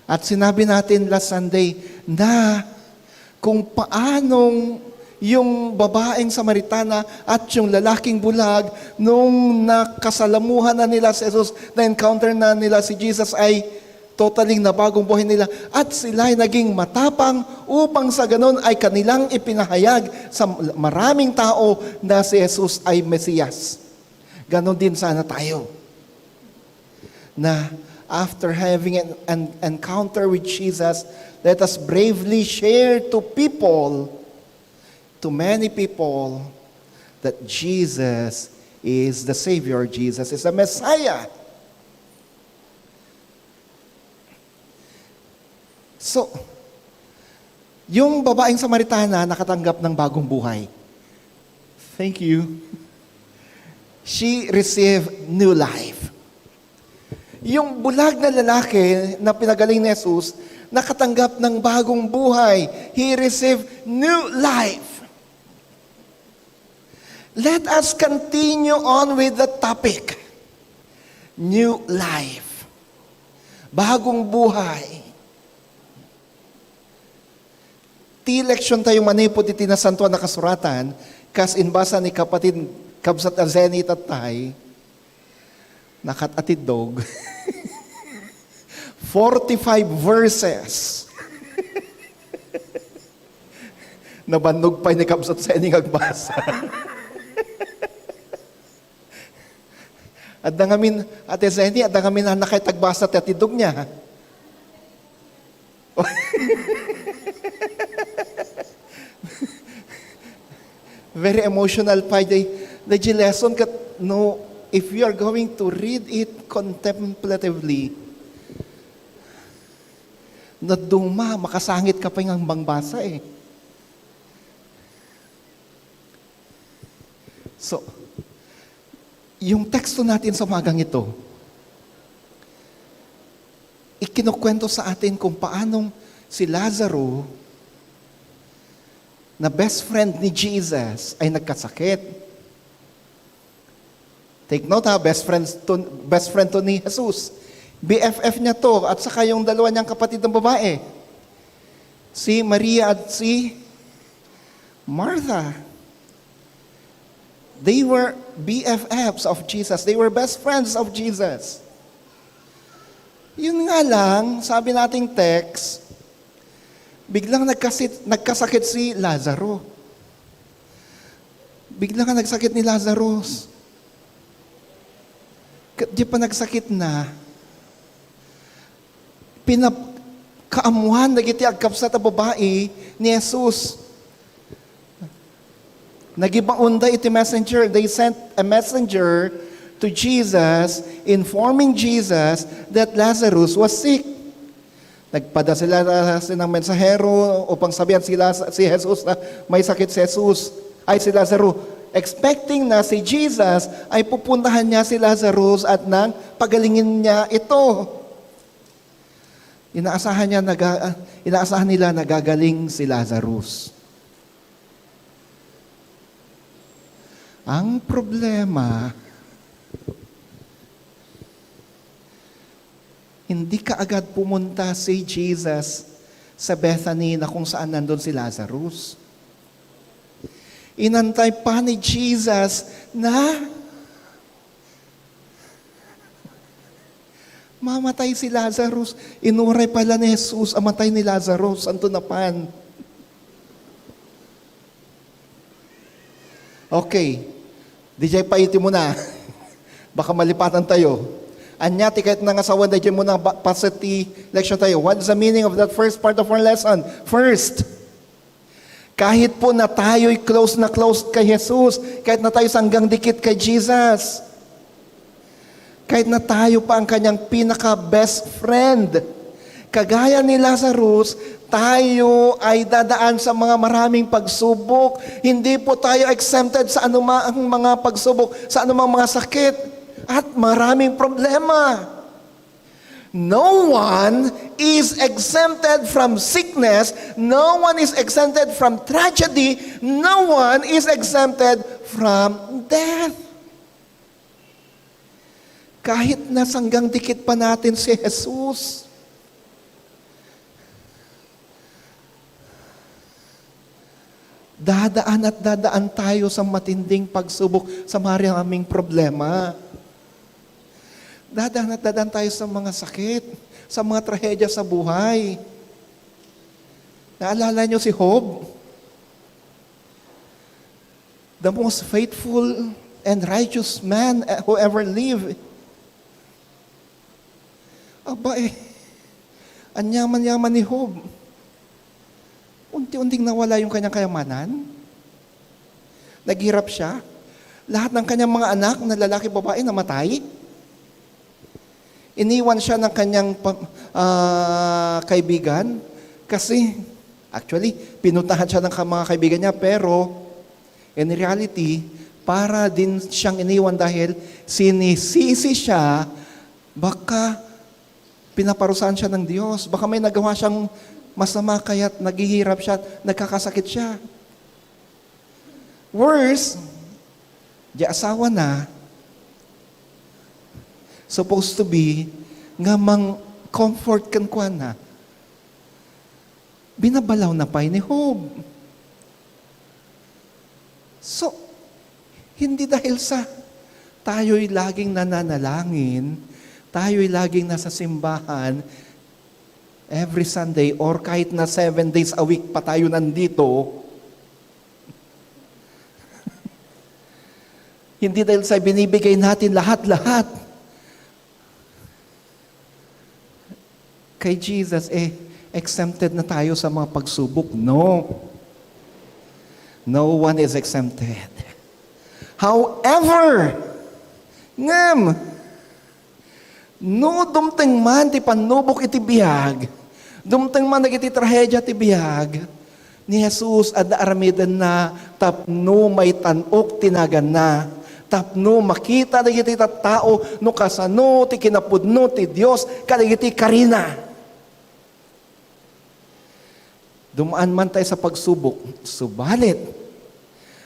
S3: At sinabi natin last Sunday na kung paanong yung babaeng Samaritana at yung lalaking bulag nung nakasalamuhan na nila si Jesus, na-encounter na nila si Jesus ay totaling nabagong buhay nila at sila ay naging matapang upang sa ganun ay kanilang ipinahayag sa maraming tao na si Jesus ay Mesiyas. Ganon din sana tayo. Na after having an encounter with Jesus, let us bravely share to people, to many people, that Jesus is the Savior, Jesus is the Messiah. So, yung babaeng Samaritana nakatanggap ng bagong buhay. Thank you. She received new life. Yung bulag na lalaki na pinagaling ni Jesus, nakatanggap ng bagong buhay. He received new life. Let us continue on with the topic. New life. Bagong buhay. Ti leksyon tayo manipod iti na santuan na kasuratan, kas inbasa ni kapatid Kabsat Azeni Tatay, nakatatid dog, 45 verses. Nabannog pa ni Kabsat Azeni agbasa. At dangamin, Ate Zeni, at dangamin na nakitagbasa at atidog niya. Very emotional pa. The lesson kat, no, if you are going to read it contemplatively, na duma, makasangit ka pa yung bangbasa eh. So, yung teksto natin sa umagang ito, ikinukwento sa atin kung paanong si Lazaro, na best friend ni Jesus, ay nagkasakit. Take note ha, best friend to ni Jesus. BFF niya to, at saka yung dalawa niyang kapatid ng babae. Si Maria at si Martha. They were BFFs of Jesus. They were best friends of Jesus. Yun nga lang, sabi nating text, biglang nagkasakit si Lazaro. Biglang nagsakit ni Lazarus. Di pa nagsakit na, pinakaamuhan nagiti agkapsat a babae ni Jesus. Nagibaunda iti messenger. They sent a messenger to Jesus, informing Jesus that Lazarus was sick. Nagpada sila ng mensahero upang sabihan sila si Jesus na may sakit si Jesus, ay si Lazaro. Expecting na si Jesus ay pupuntahan niya si Lazarus at nang pagalingin niya ito. Inaasahan nila nagagaling si Lazarus. Ang problema, hindi ka agad pumunta si Jesus sa Bethany na kung saan nandun si Lazarus. Inantay pa ni Jesus na Mamatay si Lazarus. Inuray pala ni Jesus, amatay ni Lazarus. Anto na pan. Okay. DJ, paiti mo na. Baka malipatan tayo. Anya, tikait na nga sa wanda dyan mo na pasati lection tayo. What's the meaning of that first part of our lesson? First, kahit po na tayo'y close na close kay Jesus, kahit na tayo sanggang dikit kay Jesus, kahit na tayo pa ang kanyang pinaka-best friend, kagaya ni Lazarus, tayo ay dadaan sa mga maraming pagsubok. Hindi po tayo exempted sa anumang mga pagsubok, sa anumang mga sakit at maraming problema. No one is exempted from sickness. No one is exempted from tragedy. No one is exempted from death. Kahit nasanggang dikit pa natin si Jesus, dadaan at dadaan tayo sa matinding pagsubok, sa maraming problema. Dadaan at dadaan tayo sa mga sakit, sa mga trahedya sa buhay. Naalala niyo si Job? The most faithful and righteous man who ever lived. Aba ang yaman-yaman ni Job. Unti-unting nawala yung kanyang kayamanan. Naghirap siya. Lahat ng kanyang mga anak na lalaki babae namatay. Iniwan siya ng kanyang kaibigan kasi actually pinuntahan siya ng mga kaibigan niya pero in reality para din siyang iniwan dahil sinisisi siya baka pinaparusahan siya ng Diyos. Baka may nagawa siyang masama kaya't naghihirap siya, nagkakasakit siya. Worse, di asawa na, supposed to be, nga mang comfort kan kwa na, binabalaw na pa ni Job. So, hindi dahil sa tayo'y laging nananalangin, tayo'y laging nasa simbahan, every Sunday, or kahit na 7 days a week pa tayo nandito, hindi dahil sa binibigay natin lahat-lahat kay Jesus, exempted na tayo sa mga pagsubok. No. No one is exempted. However, no dumteng man ti panubok iti biyag, dumteng man nagiti trahedya ti biyag, ni Jesus adda aramidan na tapno may tanok tinagan na, tapno makita dagiti tao no kasano ti kinapudno ti Dios kadagiti karina. Dumaan man tayo sa pagsubok, subalit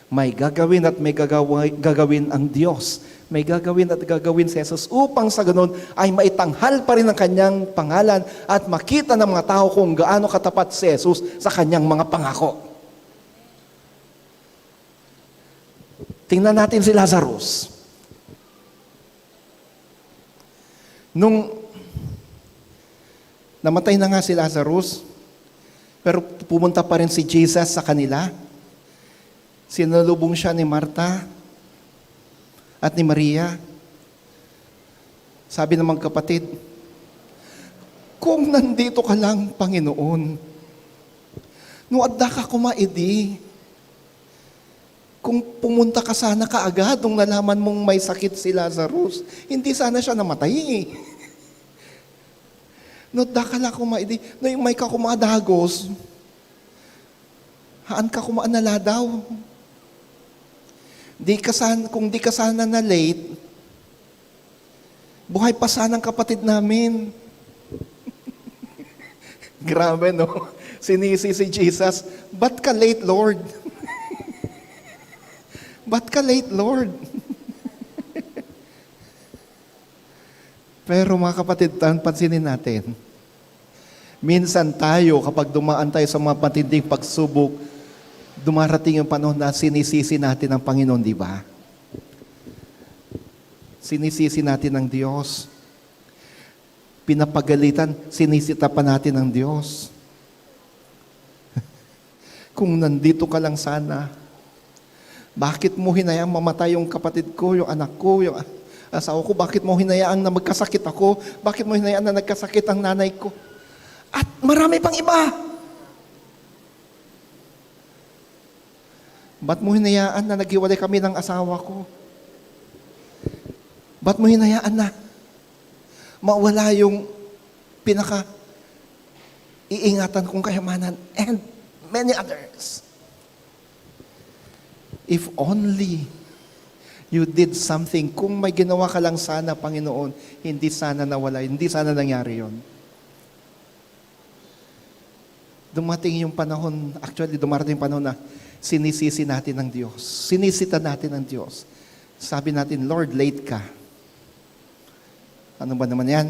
S3: may gagawin at may gagawin ang Diyos. May gagawin at gagawin si Jesus upang sa ganun ay maitanghal pa rin ang kanyang pangalan at makita ng mga tao kung gaano katapat si Jesus sa kanyang mga pangako. Tingnan natin si Lazarus. Nung namatay na nga si Lazarus, pero pumunta pa rin si Jesus sa kanila. Sinalubong siya ni Marta at ni Maria. Sabi ng mga kapatid, kung nandito ka lang, Panginoon, no adda ka kumaidi, kung pumunta ka sana kaagad nung nalaman mong may sakit si Lazarus, hindi sana siya namatay. No adda ka lang kumaidi, no yung may ka kumadagos, haan ka kumaanala daw. Kung di ka sana na late, buhay pa sana ang kapatid namin. Grabe, no? Sinisi si Jesus, ba't ka late, Lord? Ba't ka late, Lord? Pero mga kapatid, pansinin natin, minsan tayo, kapag dumaan tayo sa mga matinding pagsubok, dumarating yung panahon na sinisisi natin ang Panginoon, di ba? Sinisisi natin ang Diyos. pinapagalitan, sinisita pa natin ng Diyos. Kung nandito ka lang sana, bakit mo hinayaang mamatay yung kapatid ko, yung anak ko, yung asawa ko? Bakit mo hinayaang na magkasakit ako? Bakit mo hinayaan na nagkasakit ang nanay ko? At marami pang iba. Ba't mo hinayaan na naghiwalay kami ng asawa ko? Ba't mo hinayaan na mawala yung iingatan kong kayamanan and many others? If only you did something, kung may ginawa ka lang sana, Panginoon, hindi sana nawala, hindi sana nangyari yon. Dumating yung panahon, actually dumarating yung panahon na sinisisi natin ng Diyos. Sinisita natin ng Diyos. Sabi natin, Lord, late ka. Ano ba naman yan?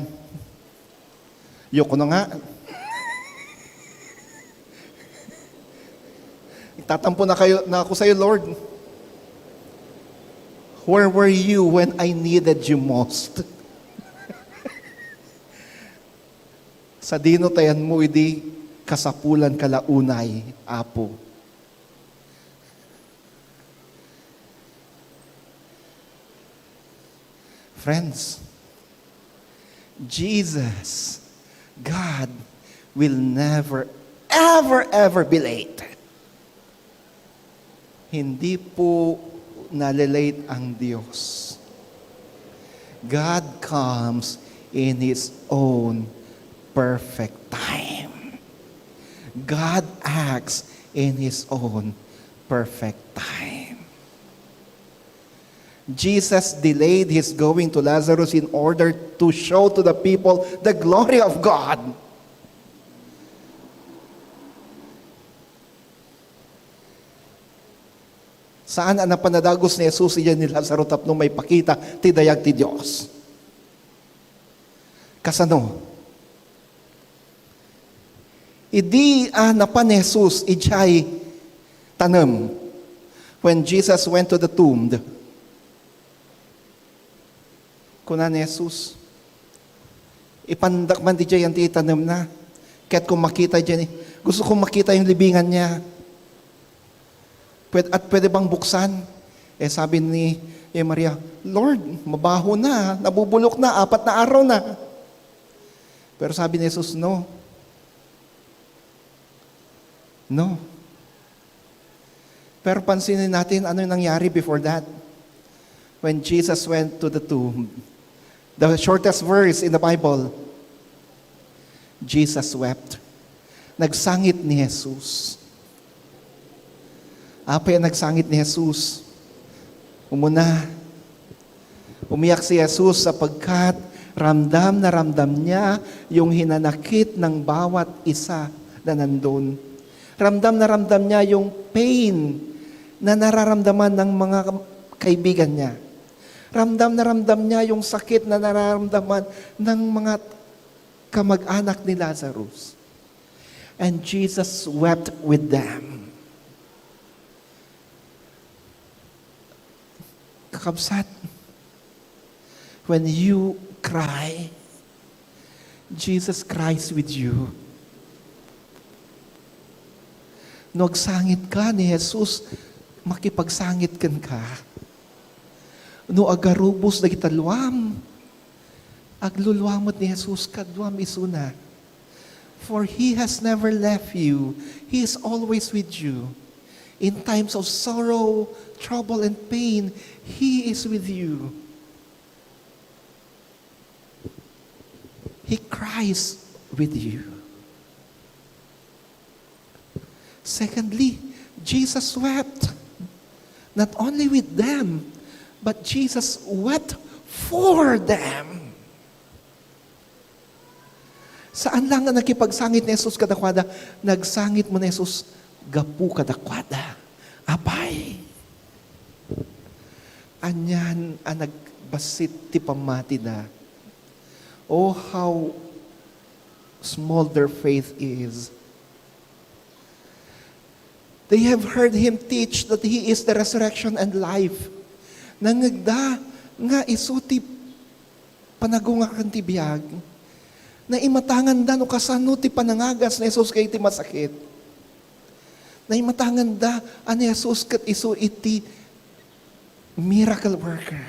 S3: Yoko na nga. Tatampo na ako sa'yo, Lord. Where were you when I needed you most? Sa dinotayan mo, idi kasapulan kalaunay, Apo. Friends, Jesus, God, will never, ever be late. Hindi po nalilate ang Diyos. God comes in His own perfect time. God acts in His own perfect time. Jesus delayed His going to Lazarus in order to show to the people the glory of God. Saan ang napanadagos ni Jesus iyan ni Lazaro tapno may pakita ti dayag ti Dios? Kasano? Idi napan ni Jesus ijay tanam when Jesus went to the tomb. Kuna ni Jesus, ipandak man di dyan ti tanam na. Kaya't kung makita dyan, gusto kong makita yung libingan niya. At pwede bang buksan? Sabi ni Maria, Lord, mabaho na, nabubulok na, 4 na araw na. Pero sabi ni Jesus, no. No. Pero pansinin natin ano yung nangyari before that. When Jesus went to the tomb, the shortest verse in the Bible, Jesus wept. Nagsangit ni Jesus. Apa yung nagsangit ni Jesus? Umiyak si Jesus sapagkat ramdam na ramdam niya yung hinanakit ng bawat isa na nandun. Ramdam na ramdam niya yung pain na nararamdaman ng mga kaibigan niya. Ramdam na ramdam niya yung sakit na nararamdaman ng mga kamag-anak ni Lazarus. And Jesus wept with them. Kakabsat, when you cry, Jesus cries with you. Nagsangit ka ni Jesus, makipagsangit kan ka. No agarubos na gitalwam, aglulwamot ni Jesus kadwam isuna. For He has never left you. He is always with you. In times of sorrow, trouble, and pain, He is with you. He cries with you. Secondly, Jesus wept. Not only with them, but Jesus wept for them. Saan lang na nakipagsangit ni Jesus kadakwada? Nagsangit mo ni Jesus, gapu kadakwada. Abay. Anyan ang nagbasit ti pamati na. Oh, how small their faith is. They have heard Him teach that He is the resurrection and life. Nangagda nga isuti panagunga kan ti biyag. Na imatangan da no kasano ti panangagas ni Jesus kay ti masakit. Na imatangan da ani Jesus ket isu iti miracle worker.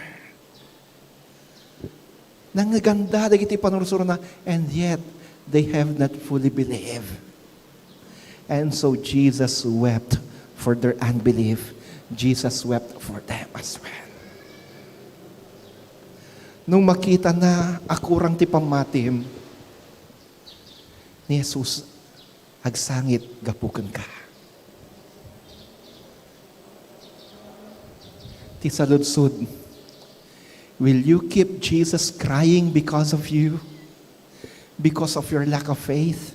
S3: Nangaganda dagiti panursuro na, and yet they have not fully believed. And so Jesus wept for their unbelief. Jesus wept for them as well. Nung makita na akurang ti pamatim, ni Jesus, agsangit gapukan ka. Ti saludsud, will you keep Jesus crying because of you? Because of your lack of faith?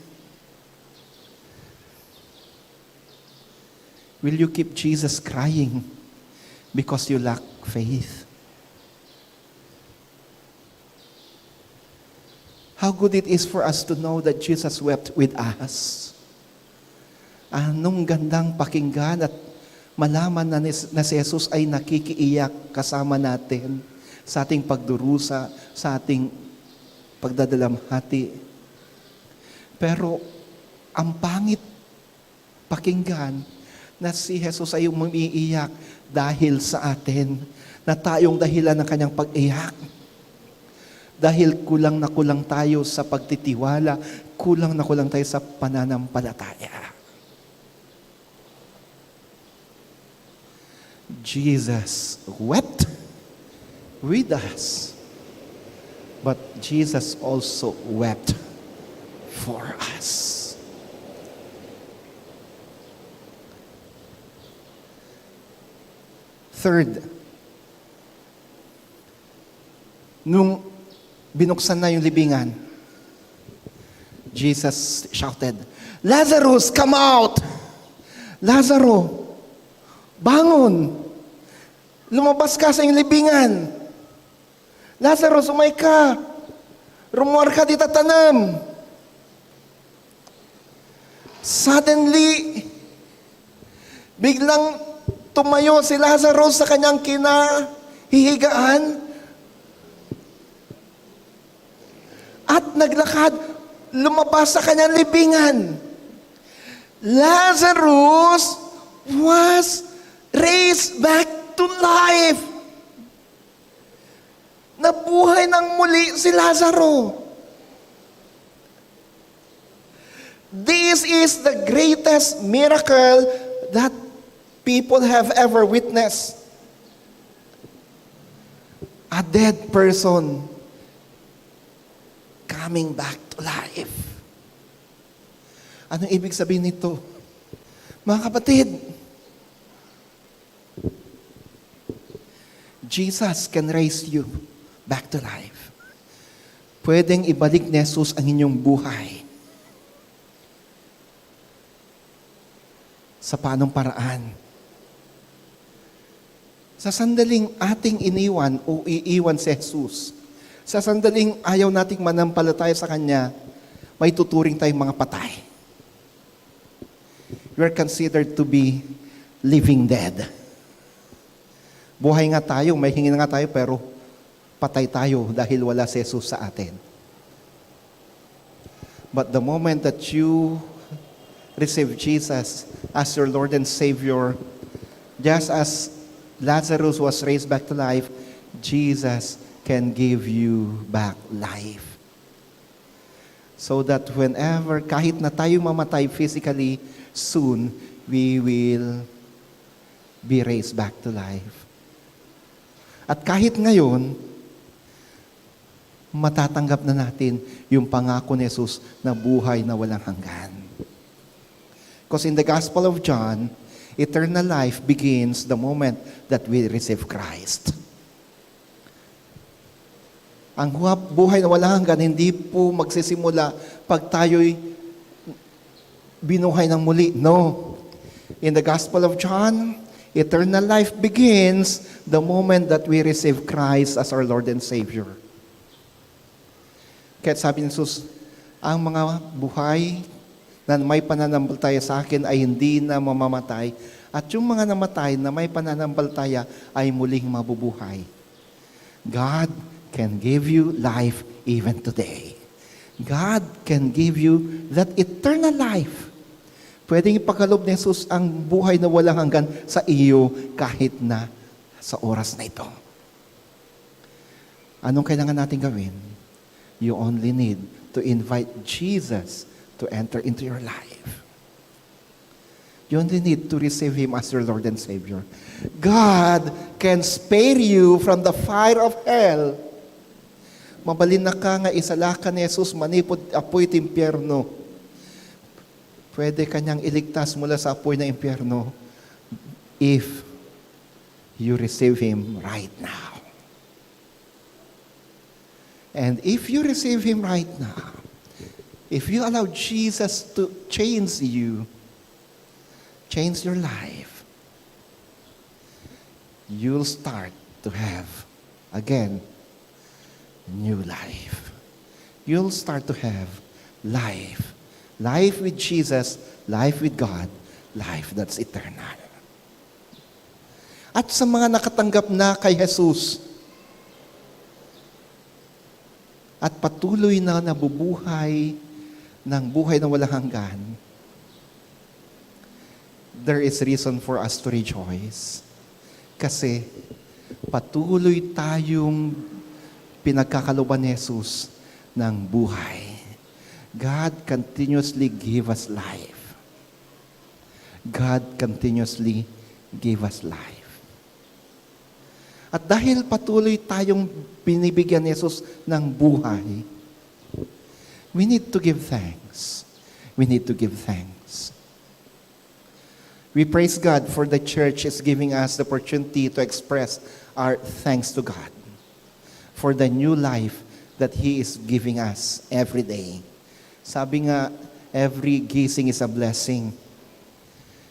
S3: Will you keep Jesus crying because you lack faith? How good it is for us to know that Jesus wept with us. Anong gandang pakinggan at malaman na si Jesus ay nakikiiyak kasama natin sa ating pagdurusa, sa ating pagdadalamhati. Pero ang pangit pakinggan na si Jesus ay umiiyak dahil sa atin, na tayong dahilan ng kanyang pag-iyak. Dahil kulang na kulang tayo sa pagtitiwala, kulang na kulang tayo sa pananampalataya. Jesus wept with us, but Jesus also wept for us. Third, nung binuksan na yung libingan, Jesus shouted, Lazarus, come out! Lazaro, bangon! Lumabas ka sa iyong libingan. Lazarus, umay ka. Rumuar ka di tatanam. Suddenly, biglang tumayo si Lazarus sa kanyang kinahihigaan at naglakad, lumabas sa kanyang libingan. Lazarus was raised back to life. Nabuhay ng muli si Lazaro. This is the greatest miracle that people have ever witnessed. A dead person coming back to life. Anong ibig sabihin nito? Mga kapatid, Jesus can raise you back to life. Pwedeng ibalik ni Jesus ang inyong buhay. Sa paanong paraan? Sa sandaling ating iniwan o iiwan si Jesus, sa sandaling ayaw nating manampalataya sa Kanya, may tuturing tayong mga patay. You are considered to be living dead. Buhay nga tayo, may hingin nga tayo, pero patay tayo dahil wala si Jesus sa atin. But the moment that you receive Jesus as your Lord and Savior, just as Lazarus was raised back to life, Jesus can give you back life. So that whenever, kahit na tayo mamatay physically, soon we will be raised back to life. At kahit ngayon, matatanggap na natin yung pangako ni Jesus na buhay na walang hanggan. Because in the Gospel of John, eternal life begins the moment that we receive Christ. Ang buhay na walang hanggan, hindi po magsisimula pag tayo'y binuhay ng muli. No. In the Gospel of John, eternal life begins the moment that we receive Christ as our Lord and Savior. Kaya sabi ni Jesus, ang mga buhay na may pananampalataya sa akin ay hindi na mamamatay. At yung mga namatay na may pananampalataya ay muling mabubuhay. God can give you life even today. God can give you that eternal life. Pwedeng ipagkaloob ni Jesus ang buhay na walang hanggan sa iyo kahit na sa oras na ito. Anong kailangan natin gawin? You only need to invite Jesus to enter into your life. You only need to receive Him as your Lord and Savior. God can spare you from the fire of hell. Mabalin na ka nga isalaka ni Jesus, manipod apoy timpyerno. Pwede kanyang iligtas mula sa apoy na impyerno if you receive Him right now. And if you receive Him right now, if you allow Jesus to change you, change your life, you'll start to have, again, new life. You'll start to have life. Life with Jesus, life with God, life that's eternal. At sa mga nakatanggap na kay Jesus, at patuloy na nabubuhay ng buhay na walang hanggan, there is reason for us to rejoice. Kasi patuloy tayong pinagkakaloban ni Jesus ng buhay. God continuously give us life. God continuously give us life. At dahil patuloy tayong binibigyan ni Jesus ng buhay, we need to give thanks. We need to give thanks. We praise God for the church is giving us the opportunity to express our thanks to God for the new life that He is giving us every day. Sabi nga, every gising is a blessing.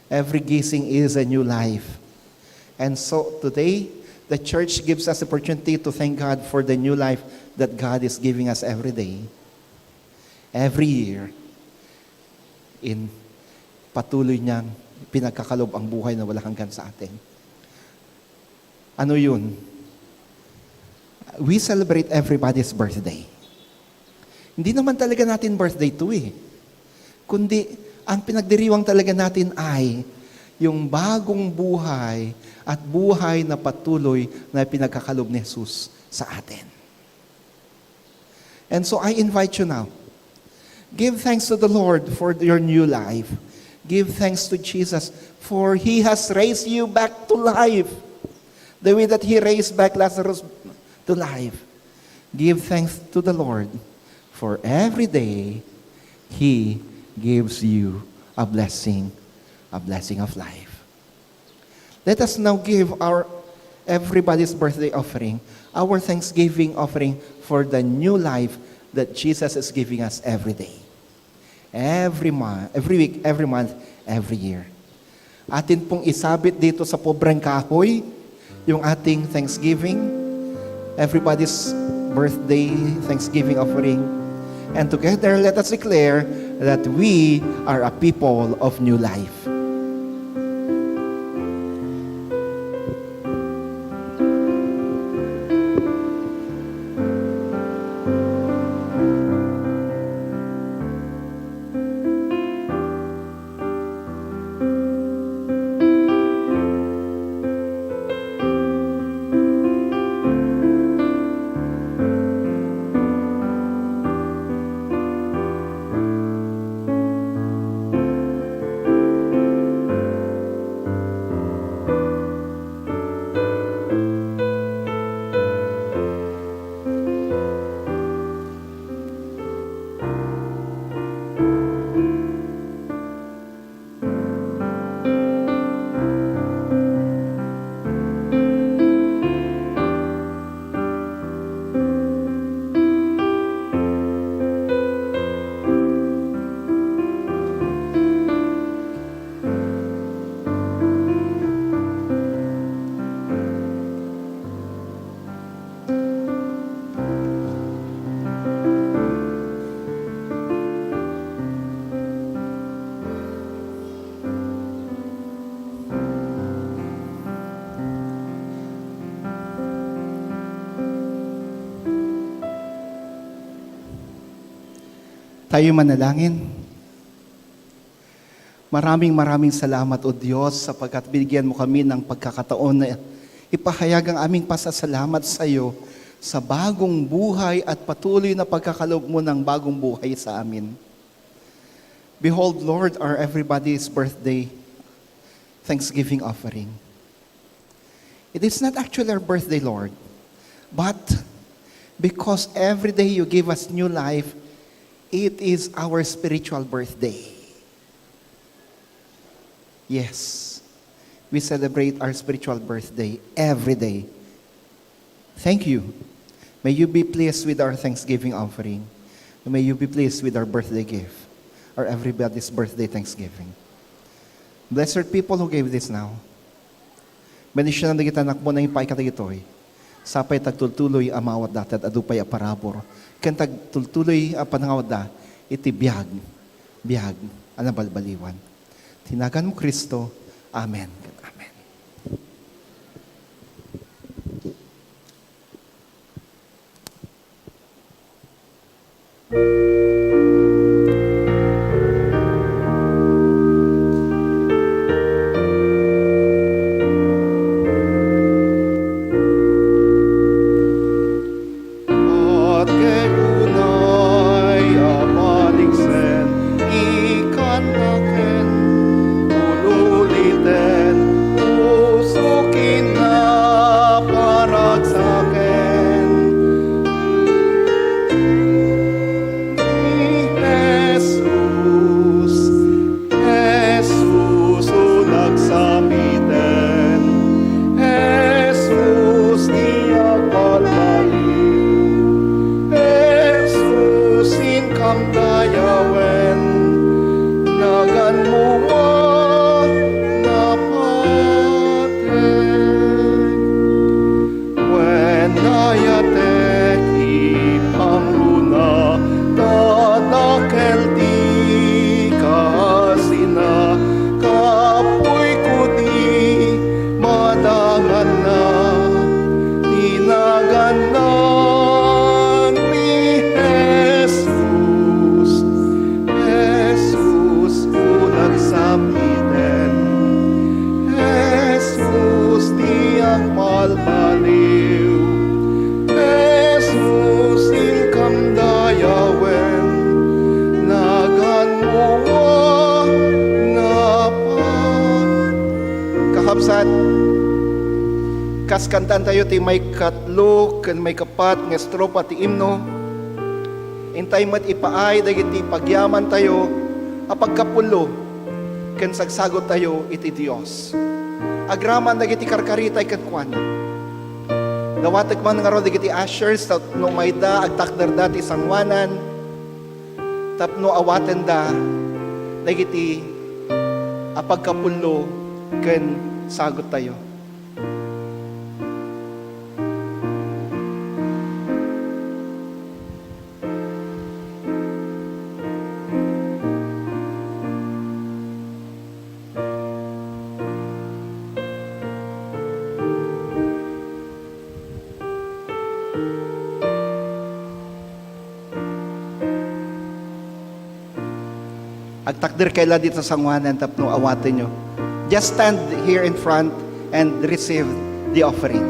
S3: Every gising is a new life. And so today, the church gives us the opportunity to thank God for the new life that God is giving us every day. Every year, in patuloy niyang pinagkakalob ang buhay na walang hanggan sa atin. Ano yun? We celebrate everybody's birthday. Hindi naman talaga natin birthday to kundi ang pinagdiriwang talaga natin ay yung bagong buhay at buhay na patuloy na pinagkakalob ni Jesus sa atin. And so I invite you now, give thanks to the Lord for your new life. Give thanks to Jesus for He has raised you back to life. The way that He raised back Lazarus to life. Give thanks to the Lord for every day He gives you a blessing of life. Let us now give our everybody's birthday offering, our Thanksgiving offering for the new life that Jesus is giving us every day. Every month, every week, every month, every year. Atin pong isabit dito sa pobreng kahoy yung ating Thanksgiving, everybody's birthday Thanksgiving offering. And together, let us declare that we are a people of new life.
S2: Tayo manalangin. Maraming salamat, O Diyos, sapagkat binigyan mo kami ng pagkakataon na ipahayag ang aming pasasalamat sa iyo sa bagong buhay at patuloy na pagkakaloob mo ng bagong buhay sa amin. Behold, Lord, our everybody's birthday Thanksgiving offering. It is not actually our birthday, Lord, but because every day you give us new life, it is our spiritual birthday. Yes, we celebrate our spiritual birthday every day. Thank you. May you be pleased with our Thanksgiving offering. May you be pleased with our birthday gift, or everybody's birthday Thanksgiving. Blessed people who gave this now. Benisyon ang nagitanak mo na yung paikatagitoy. Sapay tagtultuloy amawat datat adupay aparabor. Kan tagtultuloy panangawat da, iti biyag, anabalbaliwan. Tinagan mo Kristo. Amen. Amen. At kayunay amaligsen, ikanaken, ululiten, usukin na paragsaken. Ni Jesus, Jesus ulag samiten, Jesus niya palbaliw, Jesus income dayawen, nagan mo napaten. When nayatek ipangruna, tadakel di kasina, kapoy ko di madangan na, tinagan na ni Jesus, Jesus ulag samiten, Jesus di ang palbaliw, Jesus income dayawen, nagan mo napat. Kahapsat, kaskantan tayo ti may katlo, kan may kapat, ng estropa ti imno. Intay mat ipaay, dagiti pagyaman tayo, apagkapulo, kan sagsagot tayo iti Dios. Agraman dagiti karkaritay kan kuana. Dawatek man nga ro dagiti ushers, no mayda, agtakder dati sangwanan, tapno awaten da, dagiti apagkapulo, kan sagot tayo. Agtakder kaila dito sa sangwanan, tapno awaten nyo. Just stand here in front and receive the offering.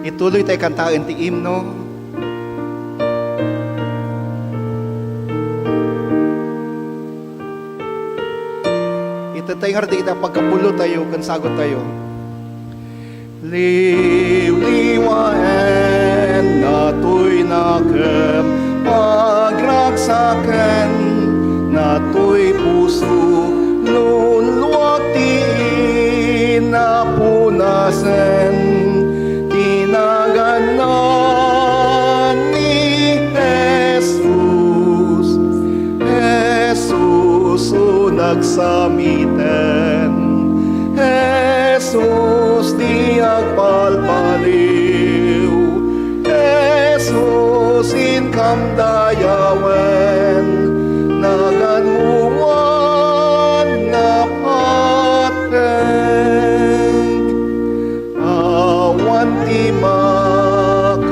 S2: Ituloy tayo kantaon ti imno. Itatay nga rin kita pagkapulo tayo, kansagot tayo. Liwliwaen nato'y nakem, pagragsaken nato'y puso, luluwag tiin na punasen, tinaganan ni Jesus, Jesus unag samiten, Jesus di agpalpaliw, Jesus income dayawen, naganmuan napaten. Awan ti makaibaga,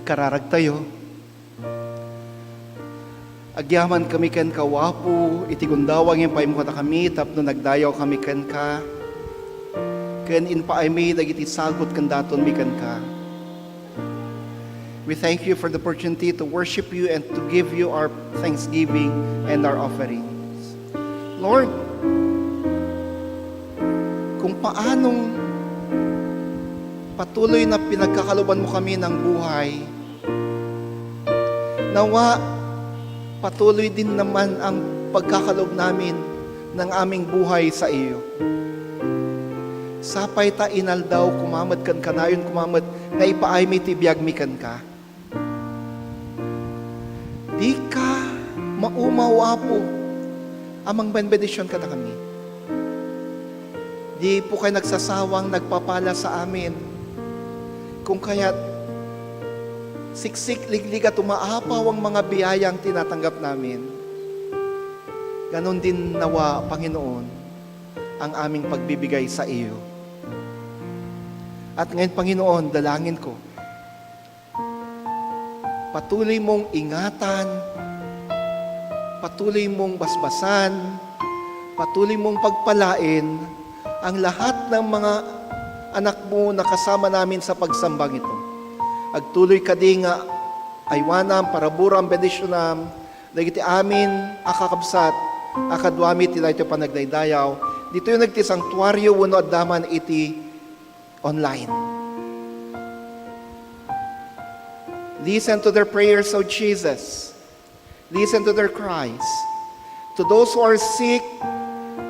S2: agkararag tayo. Agyaman kami ken kawapo, itigundawang yung paimukata kami, tapno nagdayaw kami ken ka. Ken inpaay dagiti sagot ken daton mi ken ka. We thank you for the opportunity to worship you and to give you our thanksgiving and our offerings. Lord, kung paanong patuloy na pinagkakaluban mo kami ng buhay, nawa patuloy din naman ang pagkakalob namin ng aming buhay sa iyo. Sapay ta inaldaw, kumamad kan kanayon, kumamad nga ipaay mi tibiyag mi kan ka. Di ka maumawapo amang benedisyon ka na kami. Di po kayo nagsasawang nagpapala sa amin. Kung kaya't siksik, liglig at umaapaw ang mga biyayang tinatanggap namin. Ganon din nawa, Panginoon, ang aming pagbibigay sa iyo. At ngayon, Panginoon, dalangin ko, patuloy mong ingatan, patuloy mong basbasan, patuloy mong pagpalain ang lahat ng mga anak mo na kasama namin sa pagsambang ito. Agtuloy ka din nga aywanam, paraburam, bendisyonam, dagiti amin, akakabsat, akadwami tila ito panagdaydayaw. Dito yung nagtisangtuaryo, wano at daman iti online. Listen to their prayers, O Jesus. Listen to their cries. To those who are sick,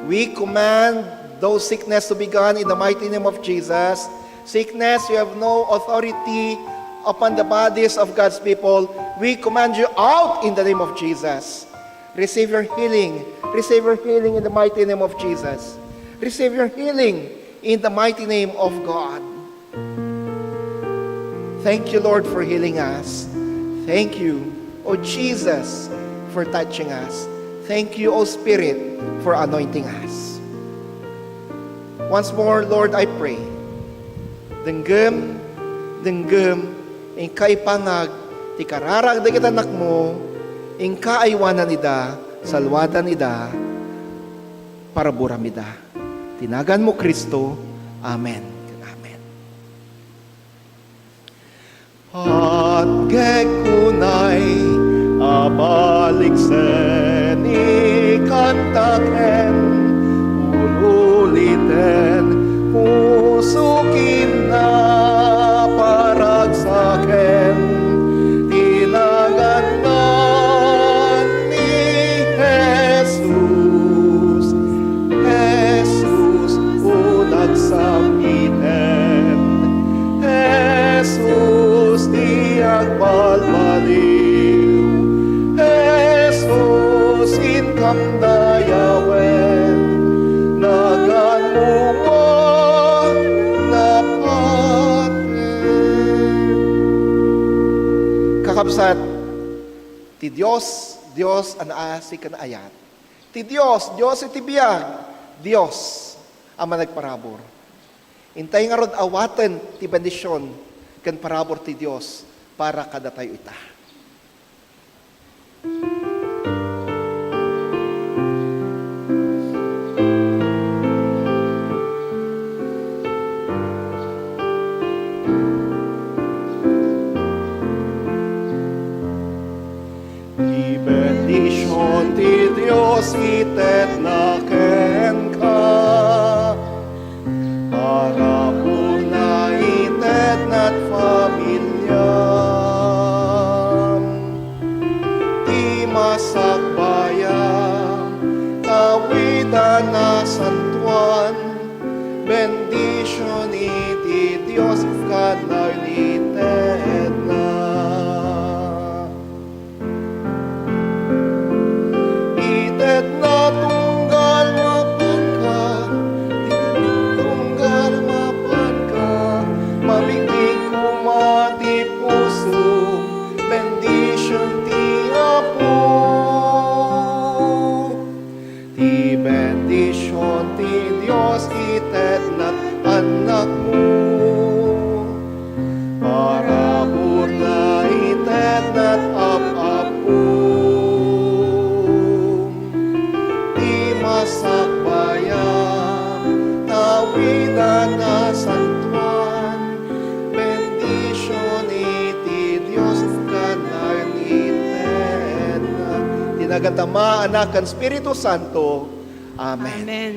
S2: we command those sickness to be gone in the mighty name of Jesus. Sickness, you have no authority upon the bodies of God's people. We command you out in the name of Jesus. Receive your healing. Receive your healing in the mighty name of Jesus. Receive your healing in the mighty name of God. Thank you, Lord, for healing us. Thank you, O Jesus, for touching us. Thank you, O Spirit, for anointing us. Once more, Lord, I pray, denggem, ingka ipangag, ti kararag dagiti anak mo, ingka aywanan ida, salwadan ida, para buram ida. Tinagan mo, Kristo. Amen. At gekunay abalik sen ikantaken ululiten pusukin na paragsaken tinagan na ni Jesus unag samiten Jesus di agbalbaliw Jesus inkam dayawen naganungo napaten. Kakabsat, ti Diyos anaasi kan ayat. Ti Diyos iti biyag, Diyos ang managparabor. Intay nga rod awaten ti bendisyon kan parabor ti Diyos para kada tayo ita. Di bendisyon ti Diyos itet na ken ka para po na itet na't pamilyam ti masakbayan kawitan na santuan bendisyon iti Diyos kanay itet na itet na tunggal mapan ka tunggal mapan ka mamigting kumati puso bendisyon ti Apo ti bendisyon ti Diyos itet na anak mo para na na santuan, bendition iti Dios kanan eterna. Tinagatama, Anak, kan Espiritu Santo. Amen.
S1: Amen.